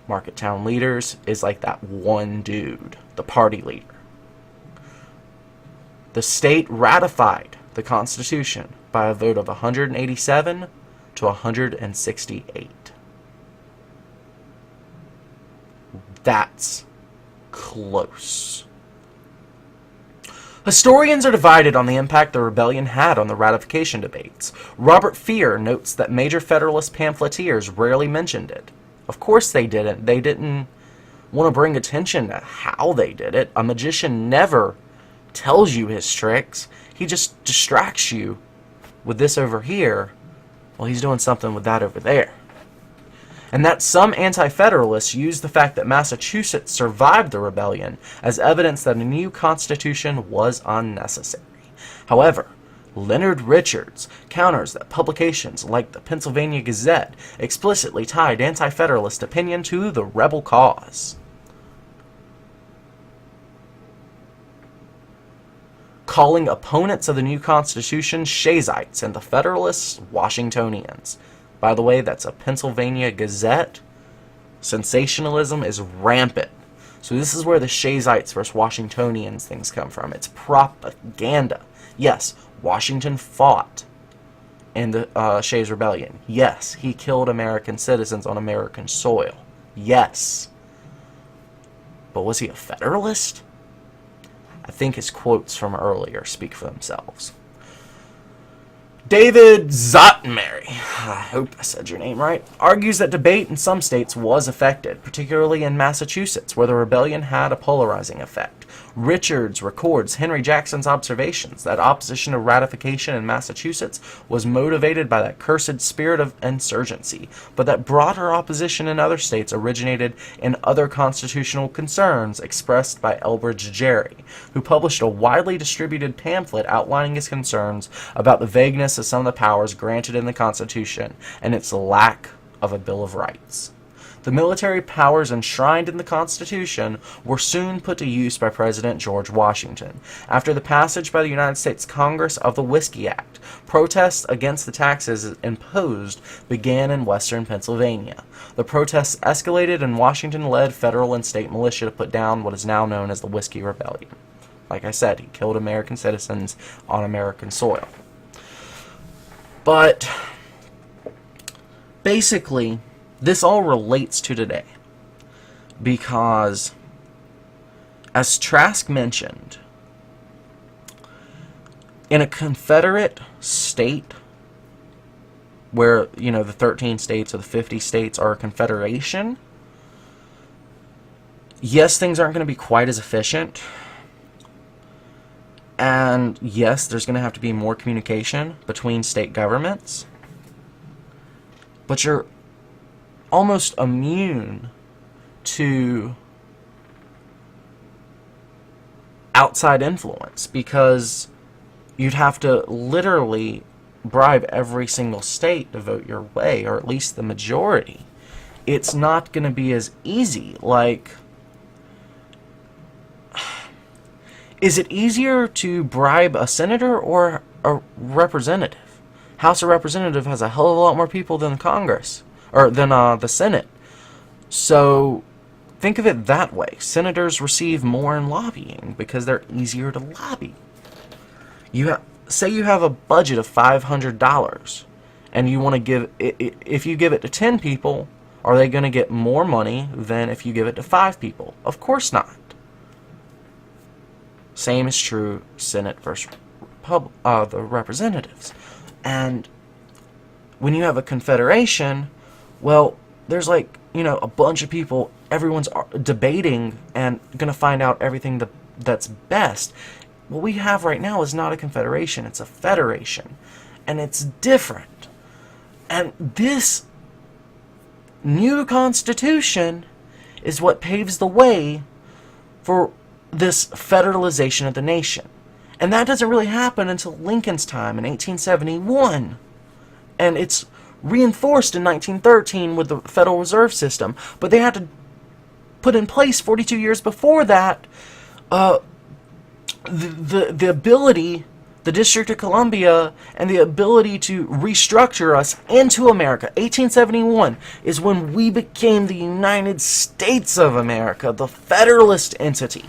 Market town leaders is like that one dude, the party leader. The state ratified the Constitution by a vote of 187 to 168. That's close. Historians are divided on the impact the rebellion had on the ratification debates. Robert Fear notes that major Federalist pamphleteers rarely mentioned it. Of course they didn't. They didn't want to bring attention to how they did it. A magician never tells you his tricks. He just distracts you with this over here while he's doing something with that over there. And that some anti-federalists used the fact that Massachusetts survived the rebellion as evidence that a new constitution was unnecessary. However, Leonard Richards counters that publications like the Pennsylvania Gazette explicitly tied anti-federalist opinion to the rebel cause. Calling opponents of the new Constitution Shayshites and the Federalists Washingtonians. By the way, that's a Pennsylvania Gazette. Sensationalism is rampant. So this is where the Shayshites versus Washingtonians things come from. It's propaganda. Yes, Washington fought in the Shays Rebellion. Yes, he killed American citizens on American soil. Yes. But was he a Federalist? I think his quotes from earlier speak for themselves. David Zottenberry, I hope I said your name right, argues that debate in some states was affected, particularly in Massachusetts, where the rebellion had a polarizing effect. Richards records Henry Jackson's observations that opposition to ratification in Massachusetts was motivated by that cursed spirit of insurgency, but that broader opposition in other states originated in other constitutional concerns expressed by Elbridge Gerry, who published a widely distributed pamphlet outlining his concerns about the vagueness of some of the powers granted in the Constitution and its lack of a Bill of Rights. The military powers enshrined in the Constitution were soon put to use by President George Washington. After the passage by the United States Congress of the Whiskey Act, protests against the taxes imposed began in western Pennsylvania. The protests escalated, and Washington led federal and state militia to put down what is now known as the Whiskey Rebellion. Like I said, he killed American citizens on American soil. But basically, this all relates to today, because, as Trask mentioned, in a Confederate state, where, the 13 states or the 50 states are a confederation, yes, things aren't going to be quite as efficient, and yes, there's going to have to be more communication between state governments, but you're almost immune to outside influence, because you'd have to literally bribe every single state to vote your way, or at least the majority. It's not going to be as easy. Like, is it easier to bribe a senator or a representative? House of Representative has a hell of a lot more people than Congress, or than the Senate. So think of it that way. Senators receive more in lobbying because they're easier to lobby. Say you have a budget of $500, and you want to give it, if you give it to 10 people, are they going to get more money than if you give it to 5 people? Of course not. Same is true Senate versus the representatives. And when you have a confederation, well, there's a bunch of people everyone's debating and going to find out everything that's best. What we have right now is not a confederation, it's a federation. And it's different. And this new constitution is what paves the way for this federalization of the nation. And that doesn't really happen until Lincoln's time in 1871. And it's reinforced in 1913 with the Federal Reserve System. But they had to put in place 42 years before that the ability, the District of Columbia, and the ability to restructure us into America. 1871 is when we became the United States of America, the Federalist entity.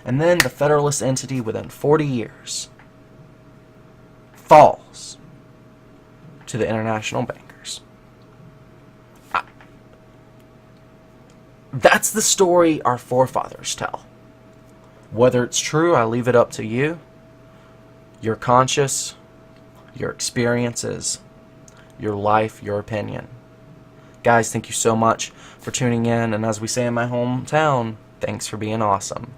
And then the Federalist entity, within 40 years, falls to the international bankers. That's the story our forefathers tell. Whether it's true, I leave it up to you, your conscience, your experiences, your life, your opinion. Guys, thank you so much for tuning in, and as we say in my hometown, thanks for being awesome.